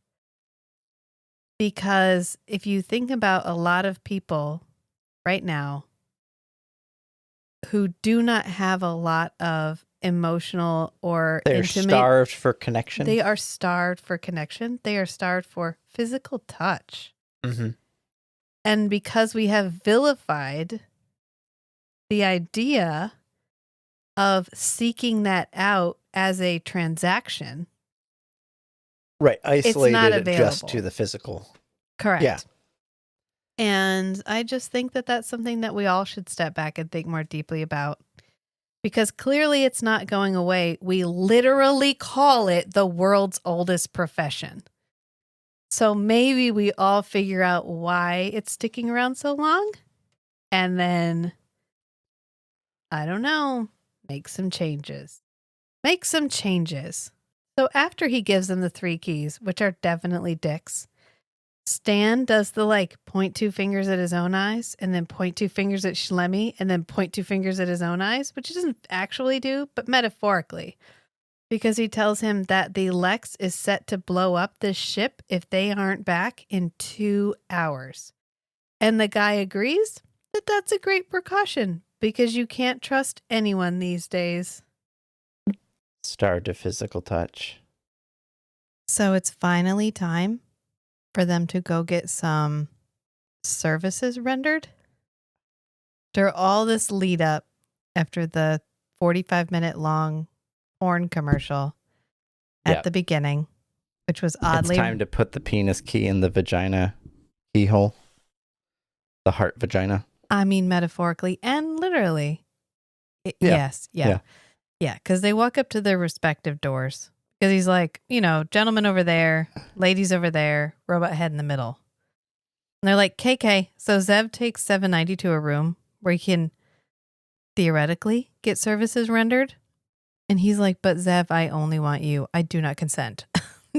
Because if you think about a lot of people right now who do not have a lot of emotional or They're intimate. starved for connection. They are starved for connection. They are starved for physical touch. Mm-hmm. And because we have vilified the idea of seeking that out as a transaction. Right. Isolated available. Just to the physical. Correct. Yeah. And I just think that that's something that we all should step back and think more deeply about. Because clearly it's not going away. We literally call it the world's oldest profession. So maybe we all figure out why it's sticking around so long. And then, I don't know, make some changes. Make some changes. So after he gives them the 3 keys, which are definitely dicks, Stan does the point 2 fingers at his own eyes and then point 2 fingers at Schlemmy and then point 2 fingers at his own eyes, which he doesn't actually do, but metaphorically, because he tells him that the Lexx is set to blow up this ship if they aren't back in 2 hours. And the guy agrees that that's a great precaution because you can't trust anyone these days. Starved to physical touch. So it's finally time for them to go get some services rendered. After all this lead up, after the 45-minute long porn commercial at the beginning, which was oddly... It's time to put the penis key in the vagina keyhole. The heart vagina. I mean, metaphorically and literally. Yeah. Yes. Yeah. Yeah. Because they walk up to their respective doors. Because he's like, gentlemen over there, ladies over there, robot head in the middle. And they're like, KK. So Xev takes 790 to a room where he can theoretically get services rendered. And he's like, but Xev, I only want you. I do not consent.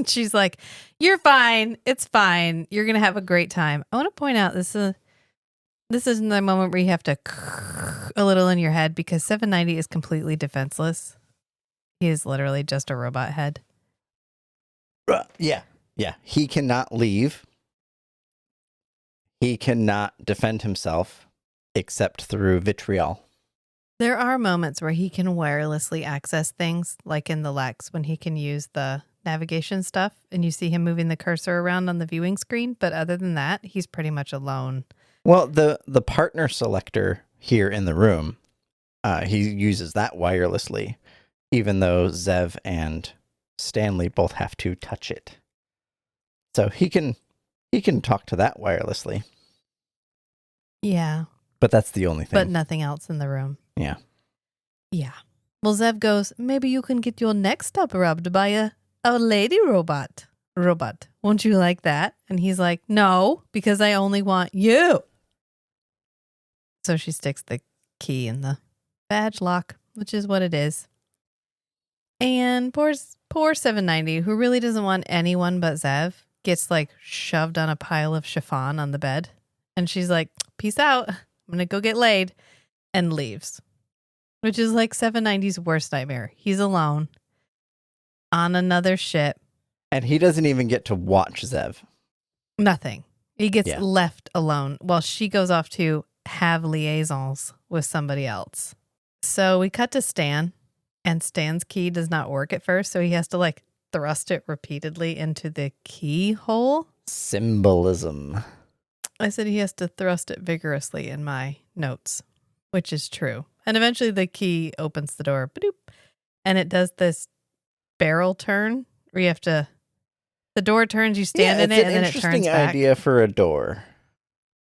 She's like, "You're fine. It's fine. You're gonna have a great time." I want to point out this isn't the moment where you have to a little in your head because 790 is completely defenseless. He is literally just a robot head. Yeah. He cannot leave. He cannot defend himself except through vitriol. There are moments where he can wirelessly access things, like in the Lexx when he can use the navigation stuff and you see him moving the cursor around on the viewing screen. But other than that, he's pretty much alone. Well, the partner selector here in the room, he uses that wirelessly, even though Xev and Stanley both have to touch it. So he can talk to that wirelessly. Yeah. But that's the only thing. But nothing else in the room. Yeah. Yeah. Well, Xev goes, "Maybe you can get your neck stop rubbed by a lady robot. Won't you like that?" And he's like, "No, because I only want you." So she sticks the key in the badge lock, which is what it is. And poor 790, who really doesn't want anyone but Xev, gets like shoved on a pile of chiffon on the bed. And she's like, "Peace out. I'm going to go get laid," and leaves. Which is like 790's worst nightmare. He's alone on another ship. And he doesn't even get to watch Xev. Nothing. He gets left alone while she goes off to have liaisons with somebody else. So we cut to Stan, and Stan's key does not work at first. So he has to like thrust it repeatedly into the keyhole. Symbolism. I said he has to thrust it vigorously in my notes, which is true. And eventually the key opens the door, ba-doop, and it does this barrel turn where you have to, the door turns, you stand in it, and then it turns back. It's an interesting idea for a door.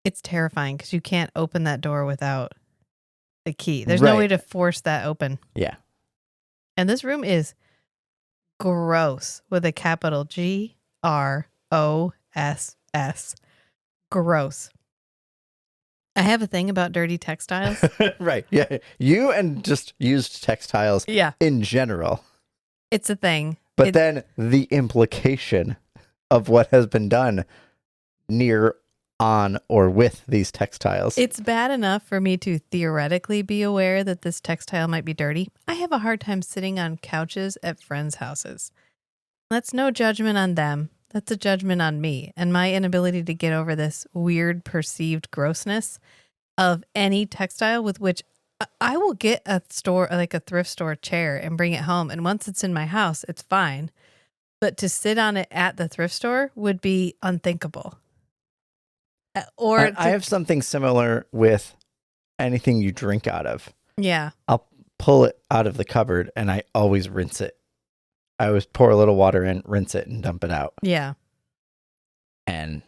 It's terrifying because you can't open that door without the key. There's no way to force that open. Yeah. And this room is gross with a capital GROSS. Gross. I have a thing about dirty textiles. Right. Yeah. You and just used textiles in general. It's a thing. But then the implication of what has been done near, on, or with these textiles. It's bad enough for me to theoretically be aware that this textile might be dirty. I have a hard time sitting on couches at friends' houses. That's no judgment on them. That's a judgment on me and my inability to get over this weird perceived grossness of any textile with which I will get a store, like a thrift store chair, and bring it home. And once it's in my house, it's fine. But to sit on it at the thrift store would be unthinkable. Or I have something similar with anything you drink out of. Yeah. I'll pull it out of the cupboard and I always rinse it. I always pour a little water in, rinse it, and dump it out. Yeah. And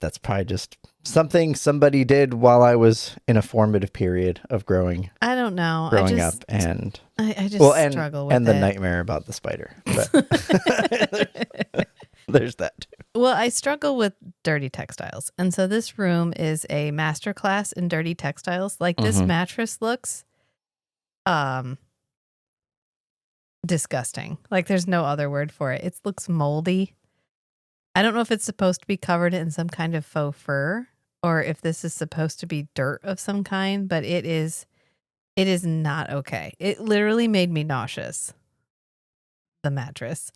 that's probably just something somebody did while I was in a formative period of growing. I don't know. Growing up, and I just struggle with it. And the nightmare about the spider. But there's that too. Well, I struggle with dirty textiles. And so this room is a masterclass in dirty textiles. Like this mattress looks disgusting. Like there's no other word for it. It looks moldy. I don't know if it's supposed to be covered in some kind of faux fur or if this is supposed to be dirt of some kind, but it is not okay. It literally made me nauseous, the mattress.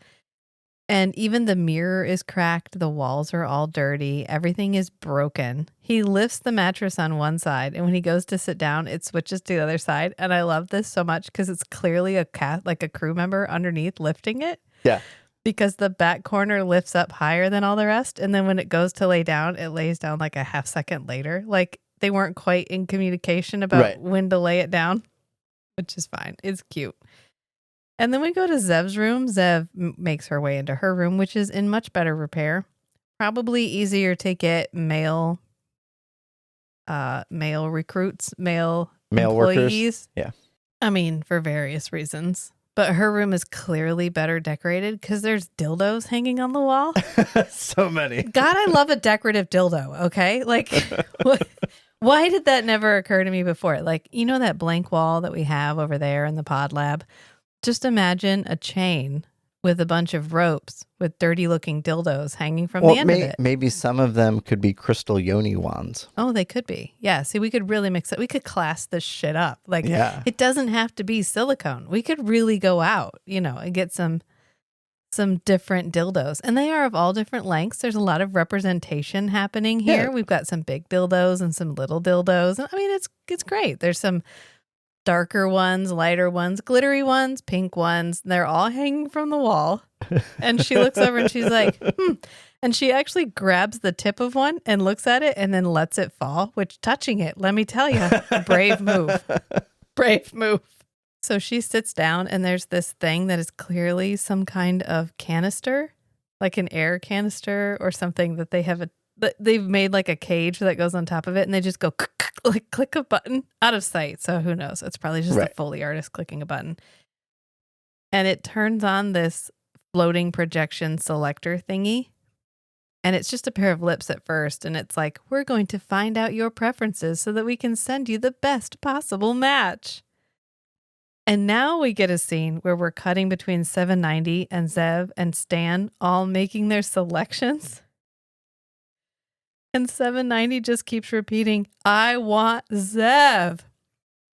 And even the mirror is cracked. The walls are all dirty. Everything is broken. He lifts the mattress on one side, and when he goes to sit down, it switches to the other side. And I love this so much because it's clearly a crew member underneath lifting it. Yeah. Because the back corner lifts up higher than all the rest. And then when it goes to lay down, it lays down like a half second later. Like they weren't quite in communication about when to lay it down, which is fine. It's cute. And then we go to Xev's room. Xev makes her way into her room, which is in much better repair. Probably easier to get male recruits, male employees. Workers. Yeah. I mean, for various reasons. But her room is clearly better decorated because there's dildos hanging on the wall. So many. God, I love a decorative dildo, okay? Like, why did that never occur to me before? Like, you know that blank wall that we have over there in the pod lab? Just imagine a chain with a bunch of ropes with dirty looking dildos hanging from the end of it. Maybe some of them could be crystal yoni wands. Oh, they could be. Yeah. See, we could really mix it. We could class this shit up. Like, it doesn't have to be silicone. We could really go out, and get some different dildos. And they are of all different lengths. There's a lot of representation happening here. Yeah. We've got some big dildos and some little dildos. I mean, it's great. There's some darker ones, lighter ones, glittery ones, pink ones. They're all hanging from the wall. And she looks over and she's like, And she actually grabs the tip of one and looks at it and then lets it fall, which touching it, let me tell you, brave move. Brave move. So she sits down and there's this thing that is clearly some kind of canister, like an air canister or something that they've made like a cage that goes on top of it, and they just go like click a button out of sight. So who knows? It's probably just a Foley artist clicking a button. And it turns on this floating projection selector thingy. And it's just a pair of lips at first. And it's like, we're going to find out your preferences so that we can send you the best possible match. And now we get a scene where we're cutting between 790 and Xev and Stan all making their selections. And 790 just keeps repeating, I want Xev.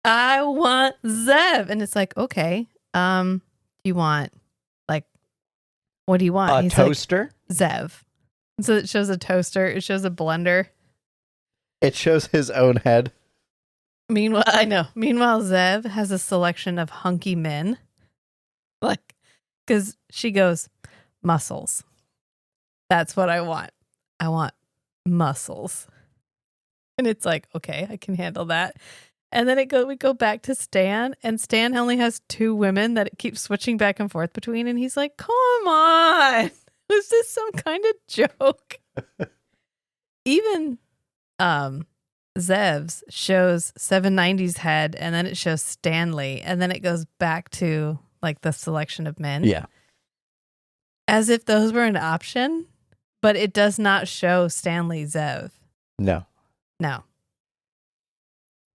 I want Xev. And it's like, okay, you want, like, what do you want? A toaster? Like, Xev. So it shows a toaster. It shows a blender. It shows his own head. Meanwhile, Xev has a selection of hunky men. Like, because she goes, muscles. That's what I want. I want muscles. And it's like, okay, I can handle that. And then we go back to Stan, and Stan only has two women that it keeps switching back and forth between. And he's like, come on. Was this some kind of joke? Even Xev's shows 790's head, and then it shows Stanley, and then it goes back to like the selection of men. Yeah. As if those were an option, but it does not show Stanley Xev. No.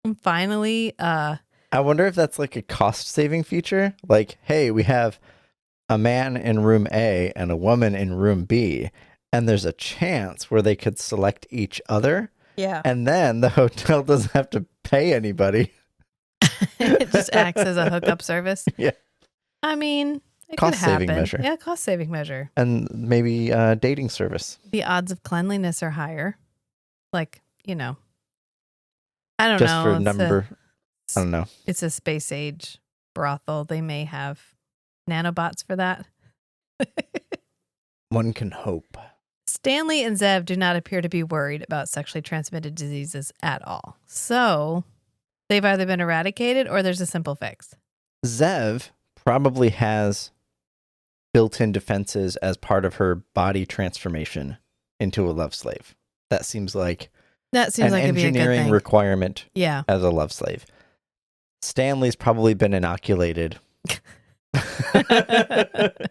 And finally, I wonder if that's like a cost saving feature. Like, hey, we have a man in room A and a woman in room B, and there's a chance where they could select each other. Yeah. And then the hotel doesn't have to pay anybody. It just acts as a hookup service. Yeah. I mean, it cost could happen. saving measure. Yeah, cost saving measure. And maybe dating service. The odds of cleanliness are higher. Like, I don't know. Just for number. I don't know. It's a space age brothel. They may have nanobots for that. One can hope. Stanley and Xev do not appear to be worried about sexually transmitted diseases at all. So they've either been eradicated or there's a simple fix. Xev probably has built-in defenses as part of her body transformation into a love slave. That seems like an it'd be a engineering good thing. requirement. Yeah. As a love slave. Stanley's probably been inoculated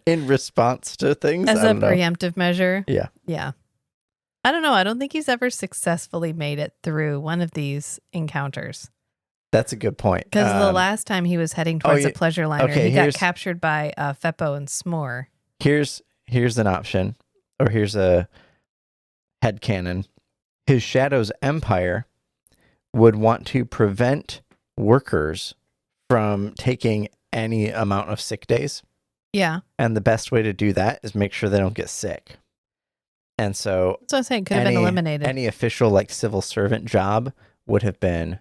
in response to things. As a preemptive measure. Yeah. Yeah. I don't know. I don't think he's ever successfully made it through one of these encounters. That's a good point. Because the last time he was heading towards a pleasure liner, he got captured by Feppo and S'more. Here's an option, or here's a headcanon. His Shadow's empire would want to prevent workers from taking any amount of sick days. Yeah. And the best way to do that is make sure they don't get sick. And so that's what I'm saying. Could have been eliminated. Any official like civil servant job would have been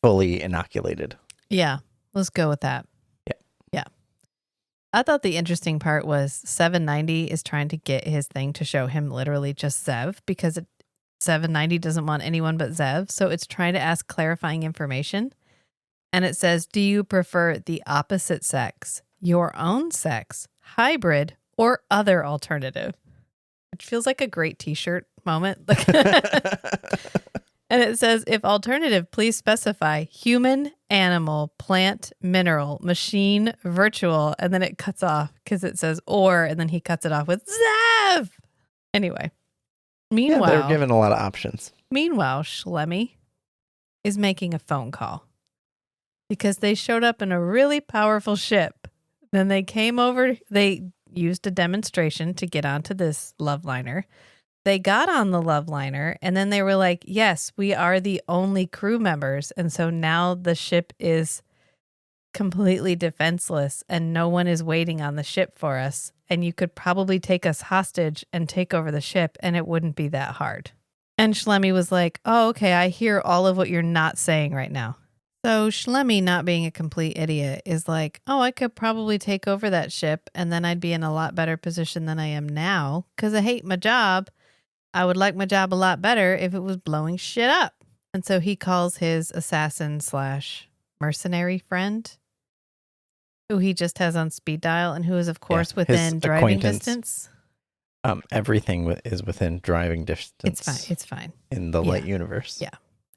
fully inoculated. Yeah. Let's go with that. Yeah. I thought the interesting part was 790 is trying to get his thing to show him literally just Xev, because 790 doesn't want anyone but Xev. So it's trying to ask clarifying information. And it says, do you prefer the opposite sex, your own sex, hybrid, or other alternative? Which feels like a great t-shirt moment. And it says, if alternative, please specify human, animal, plant, mineral, machine, virtual. And then it cuts off because it says or, and then he cuts it off with Xev. Anyway. Meanwhile, they're given a lot of options. Meanwhile, Schlemmy is making a phone call because they showed up in a really powerful ship. Then they came over, they used a demonstration to get onto this Luvliner. They got on the Luvliner, and then they were like, yes, we are the only crew members. And so now the ship is completely defenseless and no one is waiting on the ship for us. And you could probably take us hostage and take over the ship, and it wouldn't be that hard. And Schlemmy was like, oh, okay, I hear all of what you're not saying right now. So Schlemmy, not being a complete idiot, is like, oh, I could probably take over that ship and then I'd be in a lot better position than I am now because I hate my job. I would like my job a lot better if it was blowing shit up. And so he calls his assassin / mercenary friend, who he just has on speed dial and who is, of course, within driving distance. Everything is within driving distance. It's fine. In the light universe. Yeah.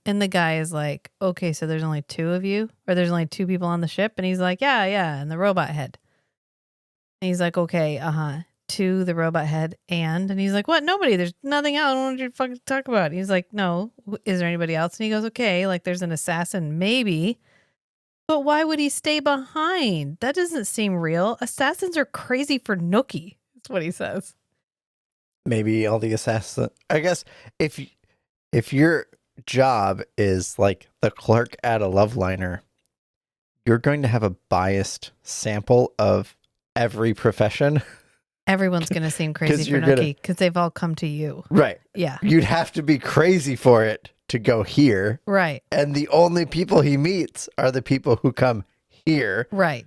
And the guy is like, okay, so there's only 2 of you? Or there's only 2 people on the ship? And he's like, yeah. And the robot head. And he's like, okay, to the robot head and he's like, what? Nobody. There's nothing else. I don't want you to fucking talk about. He's like, no. Is there anybody else? And he goes, okay, like there's an assassin, maybe. But why would he stay behind? That doesn't seem real. Assassins are crazy for nookie. That's what he says. Maybe all the assassins. I guess if your job is like the clerk at a Luvliner, you're going to have a biased sample of every profession. Everyone's going to seem crazy for nookie because they've all come to you. Right. Yeah. You'd have to be crazy for it to go here. Right. And the only people he meets are the people who come here. Right.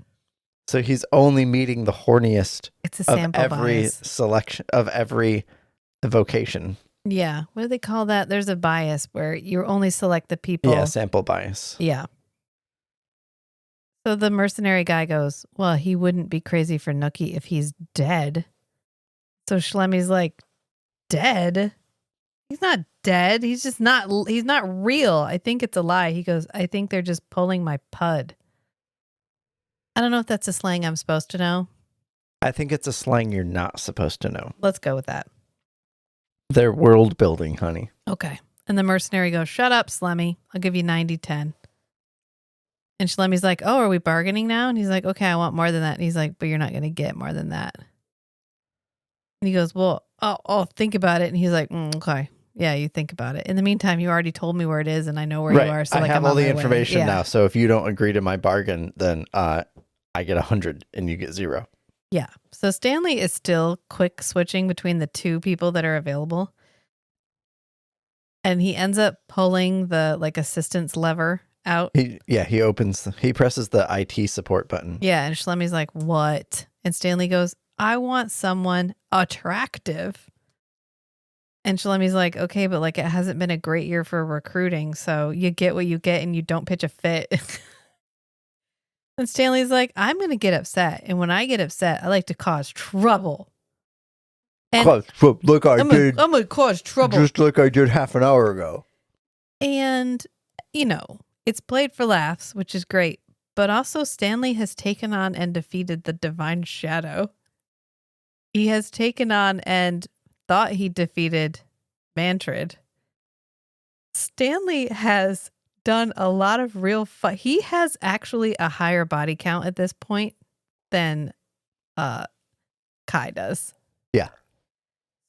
So he's only meeting the horniest it's a sample of every bias. selection of every vocation. Yeah. What do they call that? There's a bias where you only select the people. Yeah, sample bias. Yeah. So the mercenary guy goes, well, he wouldn't be crazy for Nookie if he's dead. So Schlemmy's like, dead? He's not dead. He's not real. I think it's a lie. He goes, I think they're just pulling my pud. I don't know if that's a slang I'm supposed to know. I think it's a slang you're not supposed to know. Let's go with that. They're world building, honey. Okay. And the mercenary goes, shut up, Schlemmy. I'll give you 90-10. And Schlemmy's like, oh, are we bargaining now? And he's like, okay, I want more than that. And he's like, but you're not going to get more than that. And he goes, well, I'll think about it. And he's like, okay. Yeah, you think about it. In the meantime, you already told me where it is and I know where you are. So I like, have I'm all the on my information way. now. So if you don't agree to my bargain, then I get 100 and you get 0. Yeah. So Stanley is still quick switching between the 2 people that are available. And he ends up pulling the like assistance lever out. He presses the IT support button. Yeah. And Schlemmy's like, what? And Stanley goes, I want someone attractive. And Schlemmy's like, okay, but like it hasn't been a great year for recruiting. So you get what you get and you don't pitch a fit. And Stanley's like, I'm going to get upset. And when I get upset, I like to cause trouble. And I'm going to cause trouble. Just like I did half an hour ago. And, you know, it's played for laughs, which is great. But also Stanley has taken on and defeated the Divine Shadow. He has taken on and thought he defeated Mantrid. Stanley has done a lot of real fun. He has actually a higher body count at this point than Kai does. Yeah.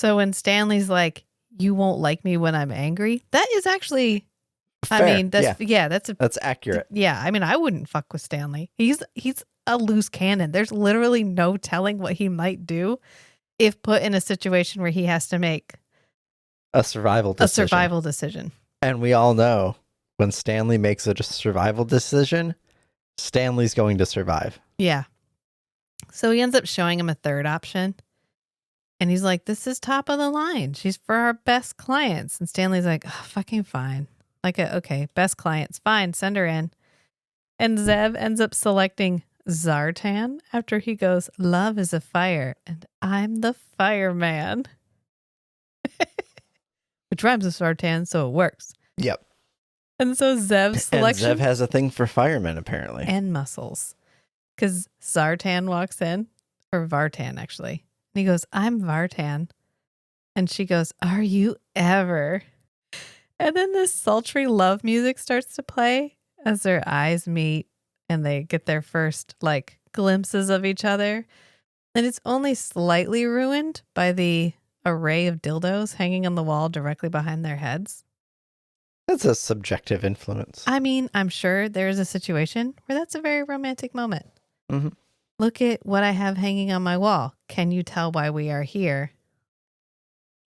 So when Stanley's like, you won't like me when I'm angry, that is actually Fair. I mean, that's accurate. Yeah, I mean, I wouldn't fuck with Stanley. He's a loose cannon. There's literally no telling what he might do if put in a situation where he has to make a survival decision. And we all know when Stanley makes a survival decision, Stanley's going to survive. Yeah. So he ends up showing him a third option. And he's like, this is top of the line. She's for our best clients. And Stanley's like, oh, fucking fine. Like, okay, best clients. Fine, send her in. And Xev ends up selecting Zartan after he goes, love is a fire, and I'm the fireman. Which rhymes with Zartan, so it works. Yep. And so Zev's selection. And Xev has a thing for firemen, apparently. And muscles. Because Zartan walks in, or Vartan, actually. And he goes, I'm Vartan. And she goes, are you ever? And then this sultry love music starts to play as their eyes meet and they get their first like glimpses of each other. And it's only slightly ruined by the array of dildos hanging on the wall directly behind their heads. That's a subjective influence. I mean, I'm sure there is a situation where that's a very romantic moment. Mm-hmm. Look at what I have hanging on my wall. Can you tell why we are here?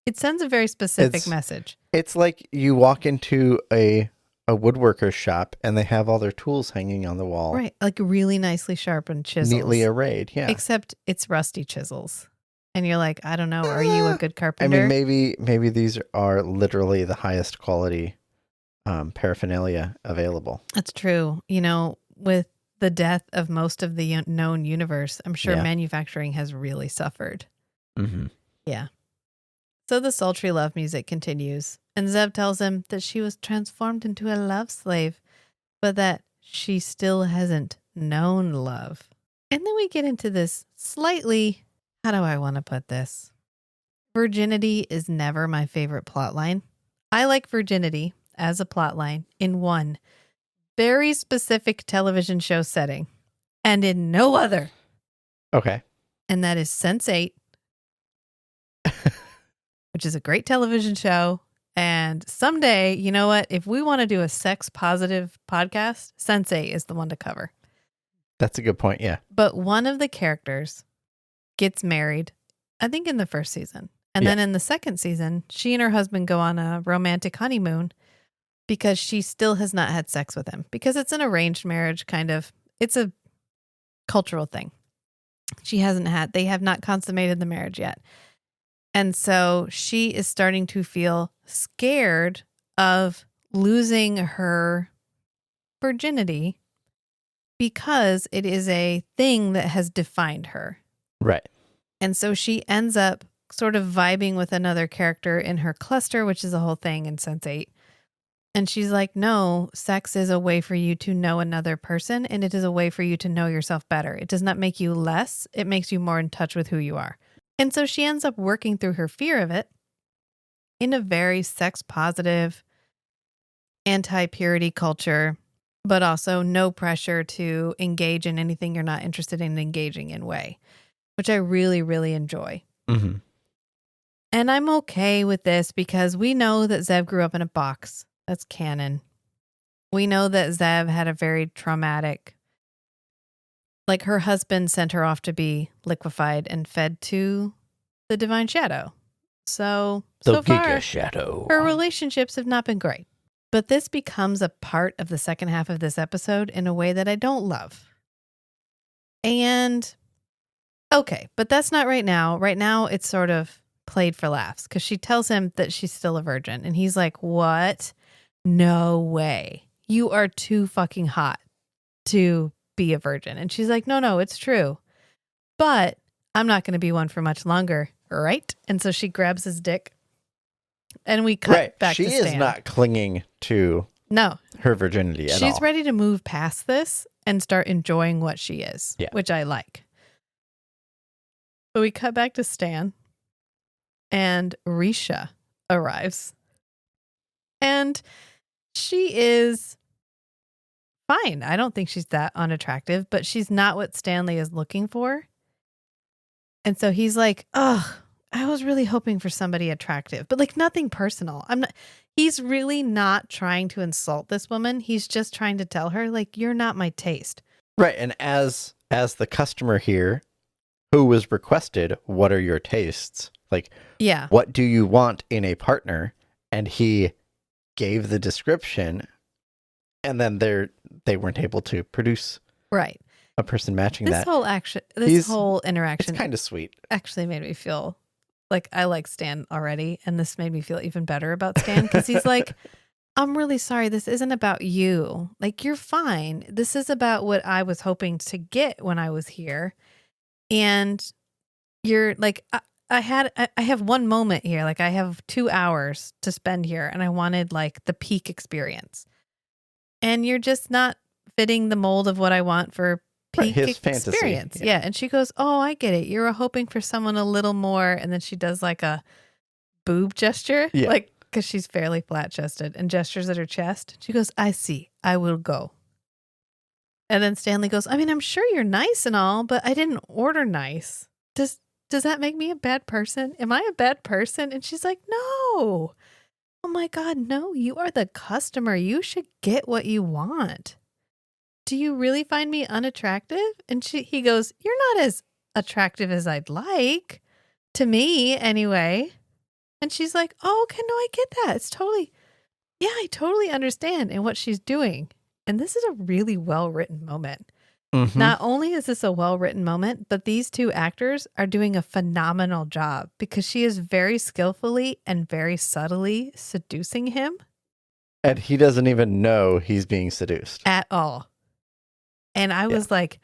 It sends a very specific message. It's like you walk into a woodworker's shop and they have all their tools hanging on the wall. Right. Like really nicely sharpened chisels. Neatly arrayed, yeah. Except it's rusty chisels. And you're like, I don't know, are you a good carpenter? I mean, maybe these are literally the highest quality paraphernalia available. That's true. You know, with the death of most of the known universe, I'm sure manufacturing has really suffered. Mm-hmm. Yeah. So the sultry love music continues, and Xev tells him that she was transformed into a love slave, but that she still hasn't known love. And then we get into this slightly, how do I want to put this? Virginity is never my favorite plotline. I like virginity as a plotline in one very specific television show setting and in no other. Okay. And that is Sense8, which is a great television show. And someday, you know what? If we want to do a sex positive podcast, Sense8 is the one to cover. That's a good point, yeah. But one of the characters gets married, I think in the first season. And then in the second season, she and her husband go on a romantic honeymoon because she still has not had sex with him. Because it's an arranged marriage, kind of. It's a cultural thing. They have not consummated the marriage yet. And so she is starting to feel scared of losing her virginity because it is a thing that has defined her. Right. And so she ends up sort of vibing with another character in her cluster, which is a whole thing in Sense8. And she's like, no, sex is a way for you to know another person, and it is a way for you to know yourself better. It does not make you less. It makes you more in touch with who you are. And so she ends up working through her fear of it in a very sex-positive, anti-purity culture, but also no pressure to engage in anything you're not interested in engaging in way, which I really, really enjoy. Mm-hmm. And I'm okay with this because we know that Xev grew up in a box. That's canon. We know that Xev had a very traumatic, like her husband sent her off to be liquefied and fed to the divine shadow. So far, Shadow. her relationships have not been great. But this becomes a part of the second half of this episode in a way that I don't love. And, okay, but that's not right now. Right now, it's sort of played for laughs because she tells him that she's still a virgin. And he's like, what? No way. You are too fucking hot to be a virgin. And she's like, no, it's true. But I'm not going to be one for much longer, right? And so she grabs his dick and we cut back to Stan. She is not clinging to her virginity at all. She's ready to move past this and start enjoying what she is, which I like. But we cut back to Stan and Risha arrives. And she is fine. I don't think she's that unattractive, but she's not what Stanley is looking for. And so he's like, oh, I was really hoping for somebody attractive, but like nothing personal. He's really not trying to insult this woman. He's just trying to tell her, like, you're not my taste. Right. And as the customer here who was requested, what are your tastes? Like, what do you want in a partner? And he gave the description, and then they weren't able to produce a person matching that. This whole interaction, it's kind of sweet. Actually made me feel like I like Stan already, and this made me feel even better about Stan because he's like, I'm really sorry. This isn't about you. Like, you're fine. This is about what I was hoping to get when I was here, and you're like, I have one moment here. Like, I have 2 hours to spend here, and I wanted like the peak experience. And you're just not fitting the mold of what I want for peak experience. Fantasy. Yeah. And she goes, oh, I get it. You're hoping for someone a little more. And then she does like a boob gesture, like, because she's fairly flat chested and gestures at her chest. She goes, I see. I will go. And then Stanley goes, I mean, I'm sure you're nice and all, but I didn't order nice. does that make me a bad person? Am I a bad person? And she's like, no. Oh my God, no, you are the customer. You should get what you want. Do you really find me unattractive? And he goes, you're not as attractive as I'd like, to me anyway. And she's like, oh, okay, no, I get that. It's totally, yeah, I totally understand and what she's doing. And this is a really well-written moment. Mhm. Not only is this a well-written moment, but these two actors are doing a phenomenal job because she is very skillfully and very subtly seducing him And he doesn't even know he's being seduced. at all. And I was like,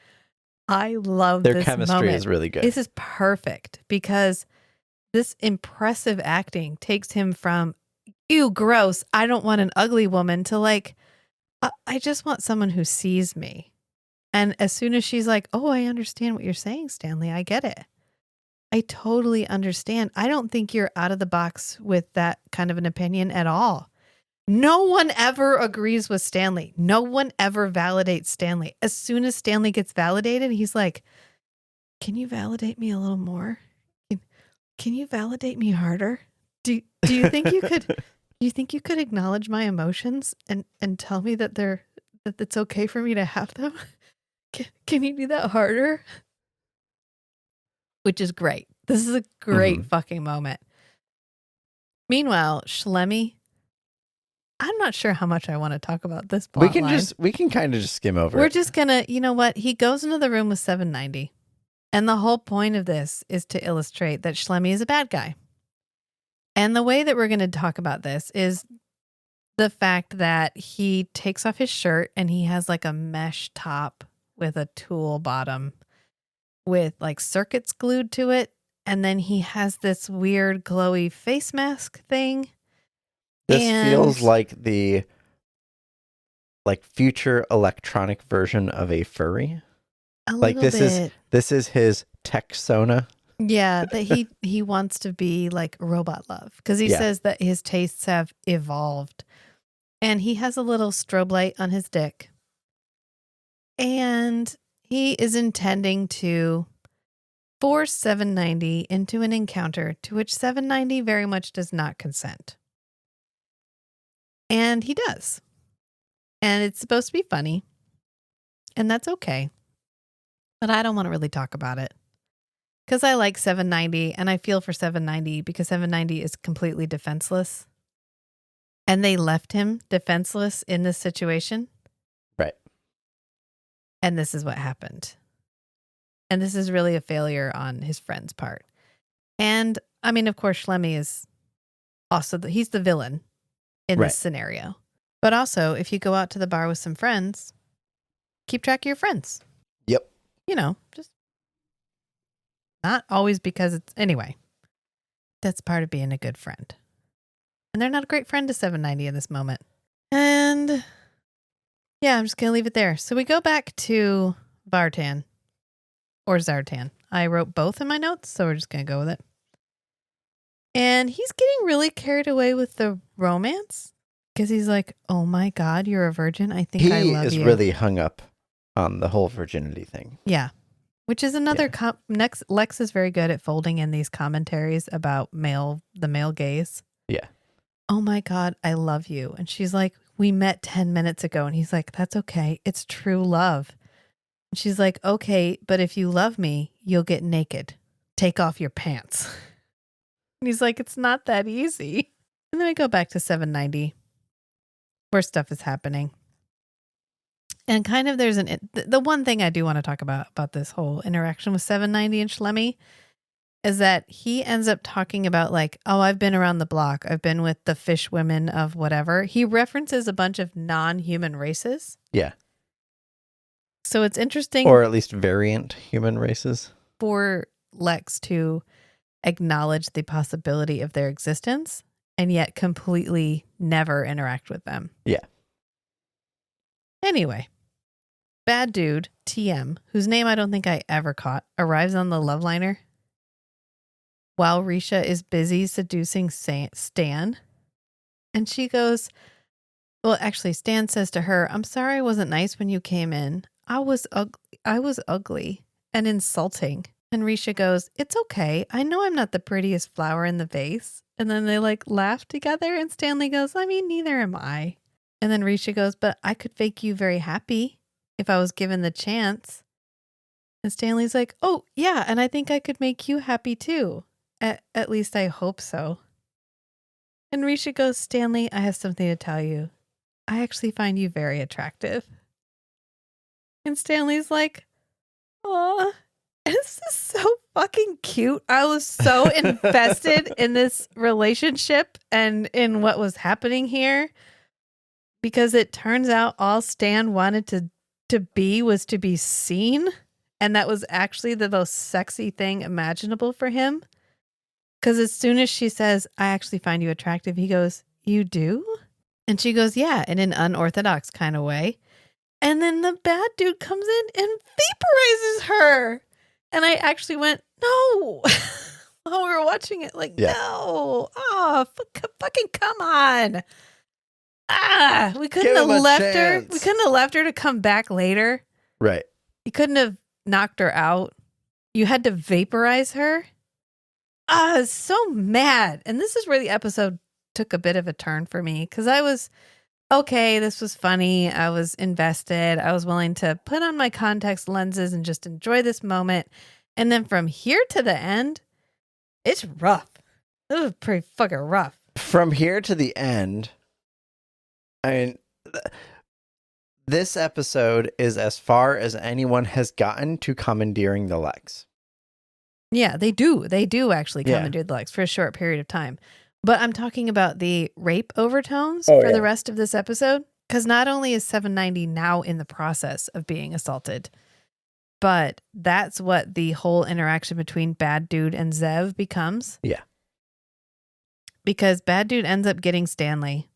I love Their this chemistry moment. is really good. This is perfect because this impressive acting takes him from, ew, gross, I don't want an ugly woman, to like, I just want someone who sees me. And as soon as she's like, oh, I understand what you're saying, Stanley, I get it. I totally understand. I don't think you're out of the box with that kind of an opinion at all. No one ever agrees with Stanley. No one ever validates Stanley. As soon as Stanley gets validated, he's like, can you validate me a little more? Can you validate me harder? Do you think you could acknowledge my emotions and tell me that it's okay for me to have them? Can you do that harder? Which is great. This is a great fucking moment. Meanwhile, Shlemmy, I'm not sure how much I want to talk about this plot line. We can kind of just skim over We're it. just gonna, you know what? He goes into the room with 790. And the whole point of this is to illustrate that Shlemmy is a bad guy. And the way that we're going to talk about this is the fact that he takes off his shirt and he has like a mesh top with a tulle bottom with like circuits glued to it. And then he has this weird glowy face mask thing. This feels like the future electronic version of a furry. This is his tech sona. Yeah, that he wants to be like robot love because he says that his tastes have evolved. And he has a little strobe light on his dick. And he is intending to force 790 into an encounter to which 790 very much does not consent. And he does. And it's supposed to be funny. And that's okay. But I don't want to really talk about it. Because I like 790 and I feel for 790 because 790 is completely defenseless. And they left him defenseless in this situation. Right. And this is what happened. And this is really a failure on his friend's part. And I mean, of course, Shlemmy is also, he's the villain in this scenario. But also, if you go out to the bar with some friends, keep track of your friends. Yep. You know, just not always because it's, anyway, that's part of being a good friend. And they're not a great friend to 790 in this moment. And yeah, I'm just going to leave it there. So we go back to Vartan or Zartan. I wrote both in my notes, so we're just going to go with it. And he's getting really carried away with the romance because he's like, oh my God, you're a virgin. I think I love you. He is really hung up on the whole virginity thing. Yeah. Which is another, Lexx is very good at folding in these commentaries about the male gaze. Yeah. Oh my God, I love you. And she's like, we met 10 minutes ago. And he's like, that's okay. It's true love. And she's like, okay, but if you love me, you'll get naked. Take off your pants. And he's like, it's not that easy. And then I go back to 790 where stuff is happening. And kind of there's the one thing I do want to talk about this whole interaction with 790 and Shlemmy is that he ends up talking about like, oh, I've been around the block. I've been with the fish women of whatever. He references a bunch of non-human races. Yeah. So it's interesting. Or at least variant human races. For Lexx to acknowledge the possibility of their existence and yet completely never interact with them. Yeah. Anyway. Bad dude, TM, whose name I don't think I ever caught, arrives on the Luvliner while Risha is busy seducing Stan. And she goes, well, actually, Stan says to her, I'm sorry I wasn't nice when you came in. I was ugly and insulting. And Risha goes, "It's okay. I know I'm not the prettiest flower in the vase." And then they like laugh together. And Stanley goes, "I mean, neither am I." And then Risha goes, "But I could make you very happy if I was given the chance." And Stanley's like, "Oh, yeah. And I think I could make you happy too. At least I hope so." And Risha goes, "Stanley, I have something to tell you. I actually find you very attractive." And Stanley's like, "Aw, this is so fucking cute." I was so invested in this relationship and in what was happening here because it turns out all Stan wanted to be was to be seen. And that was actually the most sexy thing imaginable for him. Because as soon as she says, "I actually find you attractive," he goes, "You do?" And she goes, "Yeah," in an unorthodox kind of way. And then the bad dude comes in and vaporizes her. And I actually went, "No." While we were watching it, like, Yeah. no. Oh, fucking come on. We couldn't Give have him a left her. chance. We couldn't have left her to come back later. Right. You couldn't have knocked her out. You had to vaporize her. I was so mad. And this is where the episode took a bit of a turn for me because I was, okay, this was funny. I was invested. I was willing to put on my context lenses and just enjoy this moment. And then from here to the end, it's rough. It was pretty fucking rough. From here to the end, I mean, this episode is as far as anyone has gotten to commandeering the Lexx. Yeah, they do. They do actually Yeah. commandeer the Lexx for a short period of time. But I'm talking about the rape overtones Oh, for yeah. the rest of this episode. Because not only is 790 now in the process of being assaulted, but that's what the whole interaction between Bad Dude and Xev becomes. Yeah. Because Bad Dude ends up getting Stanley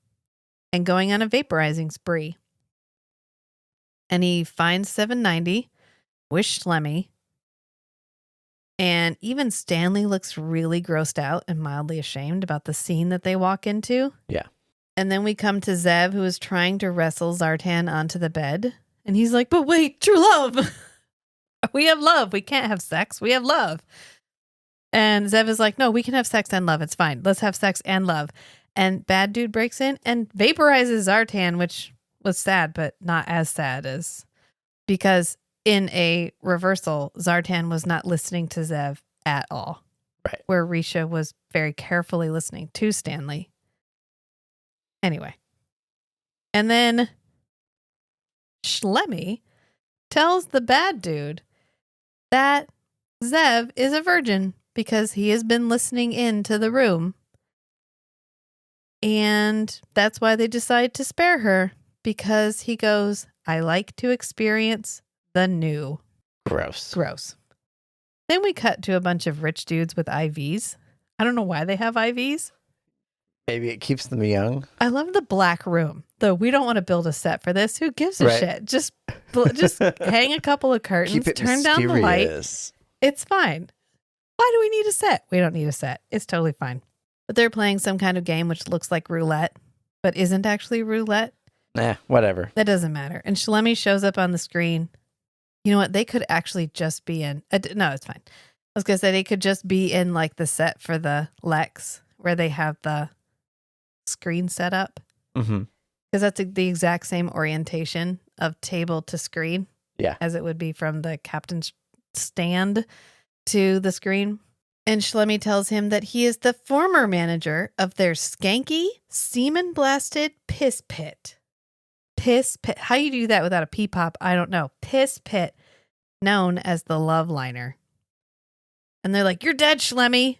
and going on a vaporizing spree. And he finds 790 with Schlemmy. And even Stanley looks really grossed out and mildly ashamed about the scene that they walk into. Yeah. And then we come to Xev, who is trying to wrestle Zartan onto the bed. And he's like, "But wait, true love. We have love. We can't have sex. We have love." And Xev is like, "No, we can have sex and love. It's fine. Let's have sex and love." And Bad Dude breaks in and vaporizes Zartan, which was sad, but not as sad as because in a reversal, Zartan was not listening to Xev at all. Right. Where Risha was very carefully listening to Stanley. Anyway. And then Schlemmy tells the Bad Dude that Xev is a virgin because he has been listening in to the room. And that's why they decide to spare her because he goes, "I like to experience the new." Gross. Gross. Then we cut to a bunch of rich dudes with IVs. I don't know why they have IVs. Maybe it keeps them young. I love the black room, though. We don't want to build a set for this. Who gives a Right. shit? Just hang a couple of curtains, Keep it turn down the light. mysterious. It's fine. Why do we need a set? We don't need a set. It's totally fine. But they're playing some kind of game which looks like roulette, but isn't actually roulette. Nah, whatever. That doesn't matter. And Schlemmy shows up on the screen. You know what? They could actually just be in. No, it's fine. I was going to say they could just be in like the set for the Lexx where they have the screen set up. Mm-hmm. Because that's the exact same orientation of table to screen. Yeah. As it would be from the captain's stand to the screen. And Schlemmy tells him that he is the former manager of their skanky, semen-blasted piss pit. Piss pit. How you do that without a pee pop, I don't know. Piss pit, known as the Luvliner. And they're like, "You're dead, Schlemmy."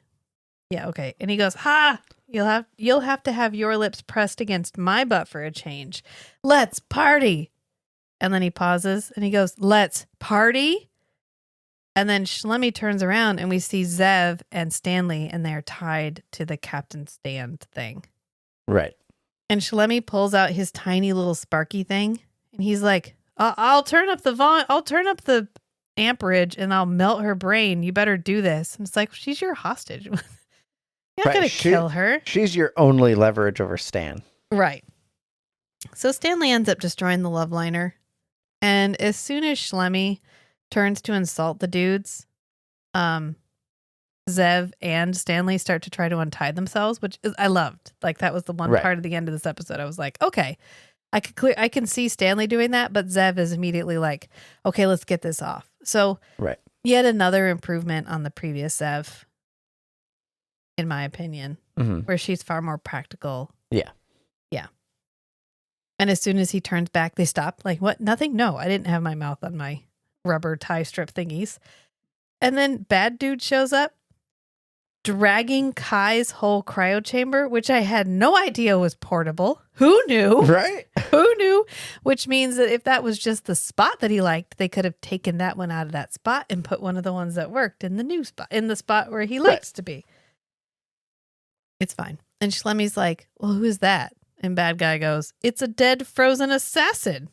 Yeah, okay. And he goes, "Ha! You'll have to have your lips pressed against my butt for a change. Let's party." And then he pauses and he goes, "Let's party." And then Schlemmy turns around and we see Xev and Stanley and they're tied to the captain's stand thing. Right. And Schlemmy pulls out his tiny little sparky thing and he's like, I'll turn up the volume. I'll turn up the amperage and I'll melt her brain. You better do this." And it's like, she's your hostage. You're not Right, going to kill her. She's your only leverage over Stan. Right. So Stanley ends up destroying the Luvliner. And as soon as Schlemmy turns to insult the dudes, Xev and Stanley start to try to untie themselves, which I loved. Like that was the one part of the end of this episode. I was like, okay, I can see Stanley doing that, but Xev is immediately like, okay, let's get this off. So yet another improvement on the previous Xev, in my opinion, where she's far more practical. Yeah. And as soon as he turns back, they stop. Like, what? Nothing? No, I didn't have my mouth on my rubber tie strip thingies. And then bad dude shows up, dragging Kai's whole cryo chamber, which I had no idea was portable. Who knew? Right? Who knew? Which means that if that was just the spot that he liked, they could have taken that one out of that spot and put one of the ones that worked in the new spot, in the spot where he likes to be. It's fine. And Schlemmy's like, well, who is that? And bad guy goes, it's a dead frozen assassin.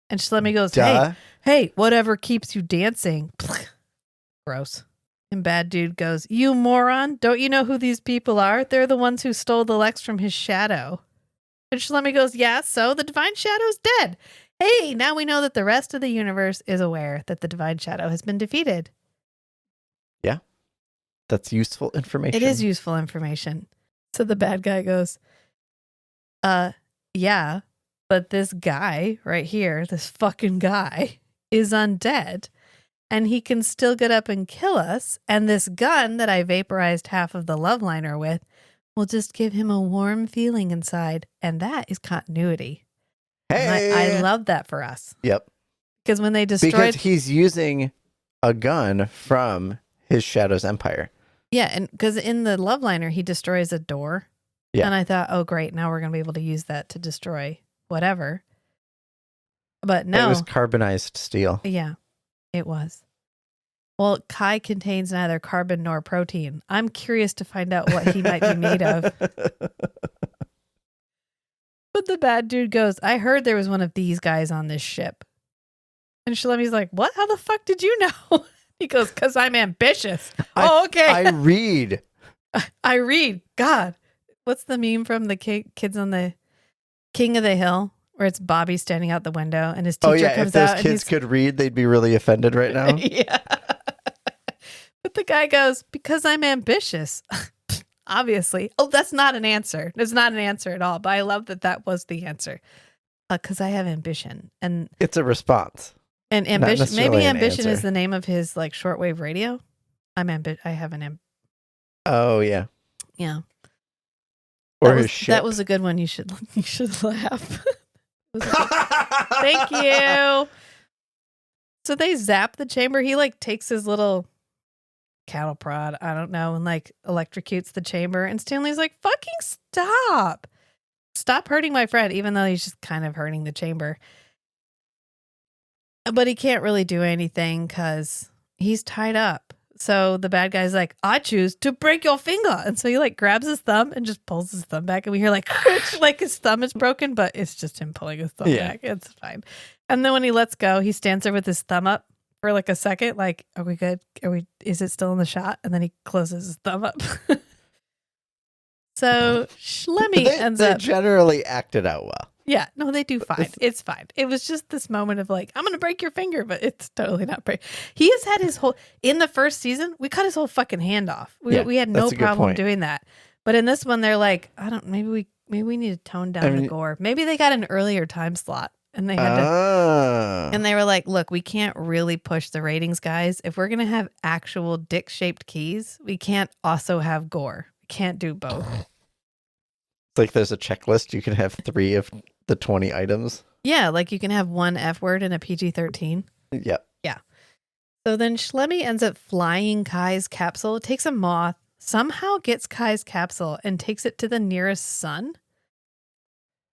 And Schlemmy goes, hey, whatever keeps you dancing. Gross. And bad dude goes, you moron. Don't you know who these people are? They're the ones who stole the Lexx from his shadow. And Schlemmy goes, yeah, so the divine shadow's dead. Hey, now we know that the rest of the universe is aware that the divine shadow has been defeated. Yeah. That's useful information. It is useful information. So the bad guy goes, yeah, but this guy right here, this fucking guy, is undead, and he can still get up and kill us, and this gun that I vaporized half of the Luvliner with will just give him a warm feeling inside, and that is continuity. Hey! I love that for us. Yep. Because when they destroyed... Because he's using a gun from his Shadow's Empire. Yeah, and because in the Luvliner, he destroys a door. Yeah. And I thought, oh, great. Now we're going to be able to use that to destroy whatever. But no. It was carbonized steel. Yeah, it was. Well, Kai contains neither carbon nor protein. I'm curious to find out what he might be made of. But the bad dude goes, I heard there was one of these guys on this ship. And Shalemi's like, what? How the fuck did you know? He goes, because I'm ambitious. Okay. I read. I read. God. What's the meme from the kids on the King of the Hill where it's Bobby standing out the window and his teacher comes out? If those kids could read, they'd be really offended right now. Yeah. But the guy goes, because I'm ambitious. Obviously. Oh, that's not an answer. It's not an answer at all. But I love that that was the answer. Because I have ambition. And it's a response. And ambition. Maybe ambition is the name of his like shortwave radio. I have an Oh, yeah. Yeah. Or his ship. That was a good one. You should laugh. Thank you. So they zap the chamber. He like takes his little cattle prod, I don't know, and like electrocutes the chamber. And Stanley's like, fucking stop. Stop hurting my friend, even though he's just kind of hurting the chamber. But he can't really do anything because he's tied up. So the bad guy's like, I choose to break your finger. And so he like grabs his thumb and just pulls his thumb back. And we hear like his thumb is broken, but it's just him pulling his thumb back. It's fine. And then when he lets go, he stands there with his thumb up for like a second. Like, are we good? Is it still in the shot? And then he closes his thumb up. So Schlemmy ends up. They generally acted out well. Yeah, no, they do fine. It's fine. It was just this moment of like, I'm going to break your finger, but it's totally not break. He has had his whole, in the first season, we cut his whole fucking hand off. We had no problem doing that. But in this one, they're like, maybe we need to tone down the gore. Maybe they got an earlier time slot and they had to, and they were like, look, we can't really push the ratings, guys. If we're going to have actual dick-shaped keys, we can't also have gore. We can't do both. It's like there's a checklist. You can have 3 of the 20 items. Yeah, like you can have 1 F word and a PG-13. Yep. Yeah. So then Schlemmy ends up flying Kai's capsule. It takes a moth, somehow gets Kai's capsule and takes it to the nearest sun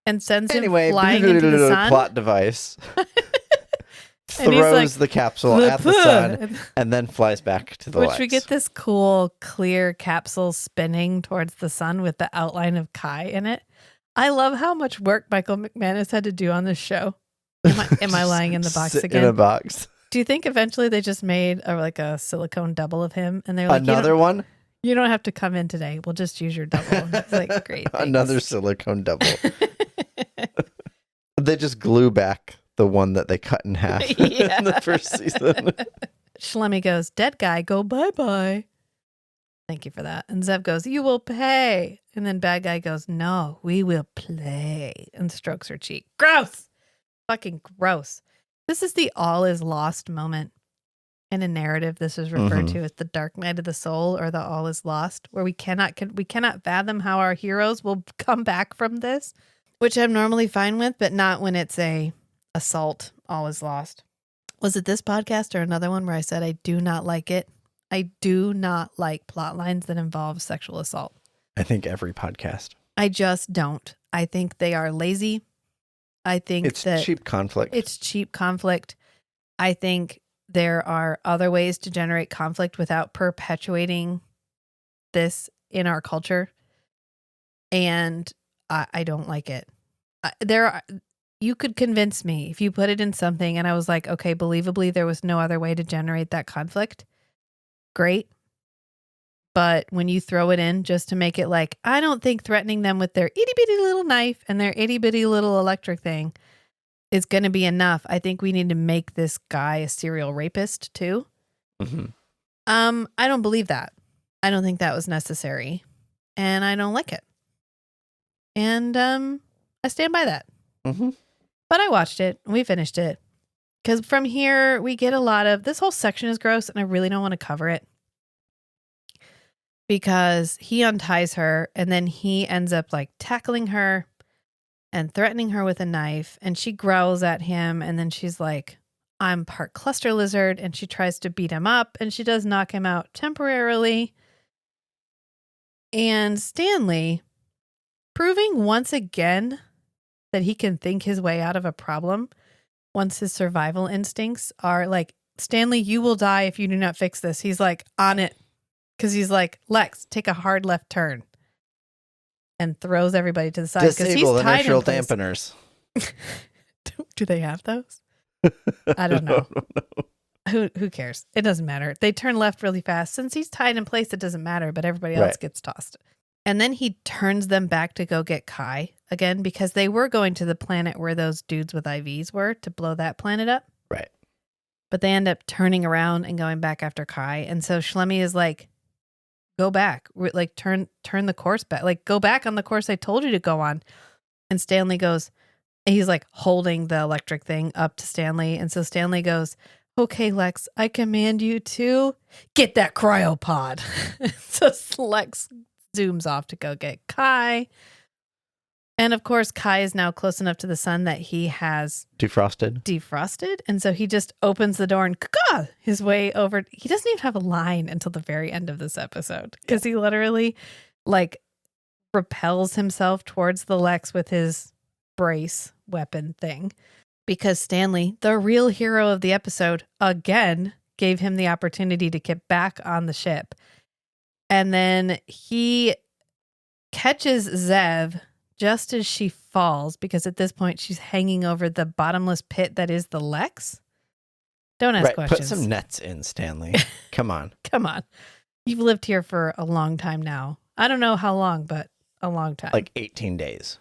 and sends him flying into the sun. Plot device. Throws the capsule at the sun and then flies back to the Lexx. Which we get this cool, clear capsule spinning towards the sun with the outline of Kai in it. I love how much work Michael McManus had to do on this show. Am I lying in the box again? In a box. Do you think eventually they just made a silicone double of him and they're like, another one? You don't have to come in today. We'll just use your double. It's like, great. Another silicone double. They just glue back the one that they cut in half in the first season. Shlemi goes, dead guy, go bye-bye. Thank you for that. And Xev goes, you will pay. And then bad guy goes, no, we will play. And strokes her cheek. Gross. Fucking gross. This is the all is lost moment. In a narrative, this is referred to as the dark night of the soul or the all is lost, where we cannot fathom how our heroes will come back from this, which I'm normally fine with, but not when it's a assault, all is lost. Was it this podcast or another one where I said I do not like it? I do not like plot lines that involve sexual assault. I think every podcast. I just don't. I think they are lazy. I think it's cheap conflict. It's cheap conflict. I think there are other ways to generate conflict without perpetuating this in our culture. And I don't like it. You could convince me if you put it in something and I was like, okay, believably, there was no other way to generate that conflict. Great. But when you throw it in just to make it like, I don't think threatening them with their itty bitty little knife and their itty bitty little electric thing is going to be enough. I think we need to make this guy a serial rapist too. I don't believe that. I don't think that was necessary. And I don't like it. And I stand by that. But I watched it and we finished it. Because from here, we get a lot of, this whole section is gross and I really don't want to cover it. Because he unties her and then he ends up like tackling her and threatening her with a knife. And she growls at him and then she's like, I'm part cluster lizard. And she tries to beat him up and she does knock him out temporarily. And Stanley, proving once again that he can think his way out of a problem once his survival instincts are like, Stanley, you will die if you do not fix this. He's like on it. Because he's like, Lexx, take a hard left turn. And throws everybody to the side. Disable inertial dampeners. Do they have those? I don't know. Who cares? It doesn't matter. They turn left really fast. Since he's tied in place, it doesn't matter. But everybody else gets tossed. And then he turns them back to go get Kai again. Because they were going to the planet where those dudes with IVs were to blow that planet up. Right. But they end up turning around and going back after Kai. And so Shlemi is like, go back, like turn the course back, like go back on the course I told you to go on. And Stanley goes, and he's like holding the electric thing up to Stanley. And so Stanley goes, okay, Lexx, I command you to get that cryopod. So Lexx zooms off to go get Kai. And of course, Kai is now close enough to the sun that he has defrosted. And so he just opens the door and his way over. He doesn't even have a line until the very end of this episode because he literally like repels himself towards the Lexx with his brace weapon thing because Stanley, the real hero of the episode, again, gave him the opportunity to get back on the ship. And then he catches Xev just as she falls, because at this point she's hanging over the bottomless pit that is the Lexx. Don't ask questions. Put some nets in, Stanley. Come on. Come on. You've lived here for a long time now. I don't know how long, but a long time. Like 18 days.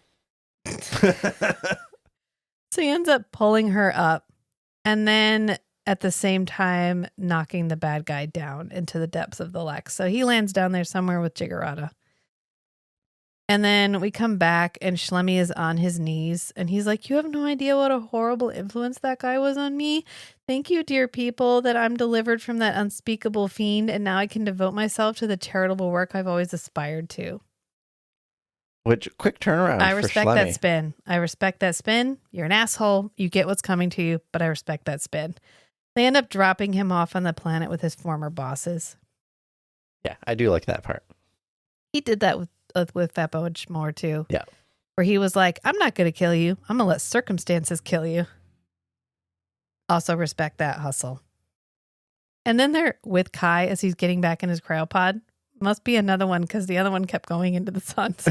So he ends up pulling her up and then at the same time knocking the bad guy down into the depths of the Lexx. So he lands down there somewhere with Jiggerata. And then we come back and Shlemi is on his knees and he's like, you have no idea what a horrible influence that guy was on me. Thank you, dear people, that I'm delivered from that unspeakable fiend and now I can devote myself to the charitable work I've always aspired to. Which, quick turnaround. I respect that spin. I respect that spin. You're an asshole. You get what's coming to you, but I respect that spin. They end up dropping him off on the planet with his former bosses. Yeah, I do like that part. He did that with Feppo more too. Yeah. Where he was like, I'm not going to kill you. I'm going to let circumstances kill you. Also respect that hustle. And then they're with Kai as he's getting back in his cryopod. Must be another one because the other one kept going into the sun. So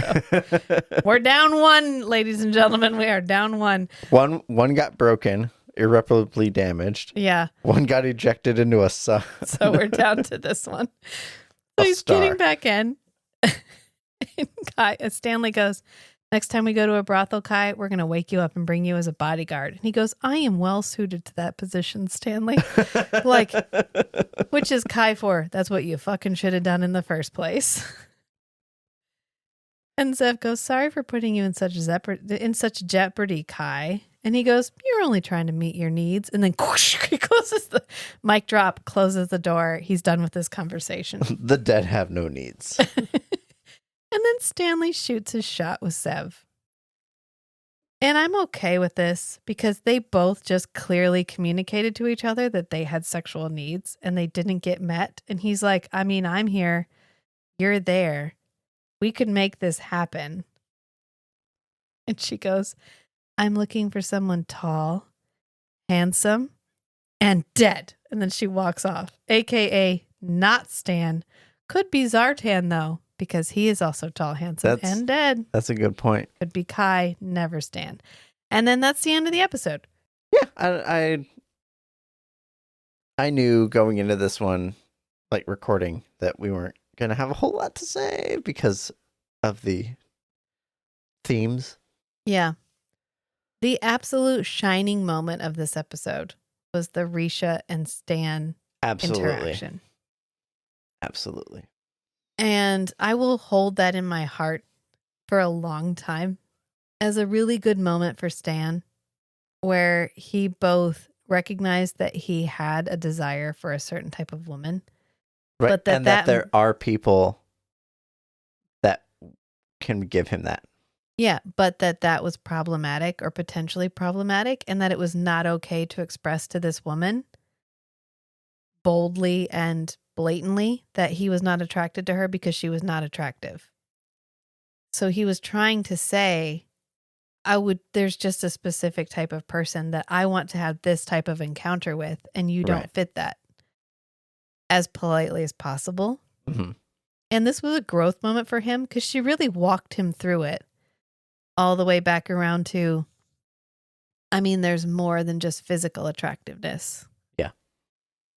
we're down one, ladies and gentlemen. We are down one. One got broken, irreparably damaged. Yeah. One got ejected into a sun. So we're down to this one. So he's getting back in. And Stanley goes, Next time we go to a brothel, Kai, we're going to wake you up and bring you as a bodyguard. And he goes, I am well suited to that position, Stanley. Like, which is Kai for, that's what you fucking should have done in the first place. And Xev goes, sorry for putting you in such jeopardy, Kai. And he goes, you're only trying to meet your needs. And then whoosh, he closes the mic drop, closes the door. He's done with this conversation. The dead have no needs. And then Stanley shoots his shot with Xev. And I'm okay with this because they both just clearly communicated to each other that they had sexual needs and they didn't get met. And he's like, I mean, I'm here. You're there. We could make this happen. And she goes, I'm looking for someone tall, handsome, and dead. And then she walks off, AKA not Stan. Could be Zartan, though, because he is also tall, handsome, and dead. That's a good point. Could be Kai, never Stan. And then that's the end of the episode. Yeah, I knew going into this one, like recording, that we weren't going to have a whole lot to say because of the themes. Yeah. The absolute shining moment of this episode was the Risha and Stan interaction. Absolutely. And I will hold that in my heart for a long time as a really good moment for Stan, where he both recognized that he had a desire for a certain type of woman. Right. But that there are people that can give him that. Yeah, but that was problematic or potentially problematic, and that it was not okay to express to this woman boldly and blatantly that he was not attracted to her because she was not attractive. So he was trying to say, there's just a specific type of person that I want to have this type of encounter with, and you don't fit that, as politely as possible. Mm-hmm. And this was a growth moment for him because she really walked him through it all the way back around to, I mean, there's more than just physical attractiveness. Yeah.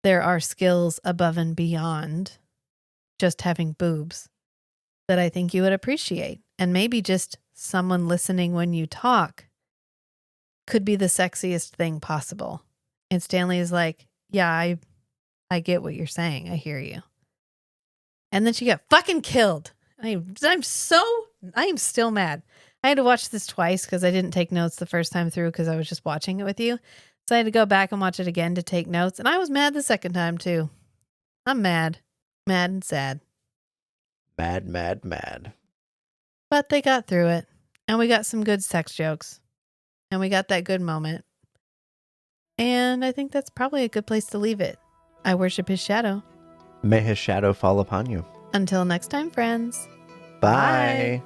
There are skills above and beyond just having boobs that I think you would appreciate. And maybe just someone listening when you talk could be the sexiest thing possible. And Stanley is like, yeah, I get what you're saying. I hear you. And then she got fucking killed. I'm still mad. I had to watch this twice because I didn't take notes the first time through because I was just watching it with you. So I had to go back and watch it again to take notes. And I was mad the second time too. I'm mad. Mad and sad. Mad. But they got through it. And we got some good sex jokes. And we got that good moment. And I think that's probably a good place to leave it. I worship his shadow. May his shadow fall upon you. Until next time, friends. Bye.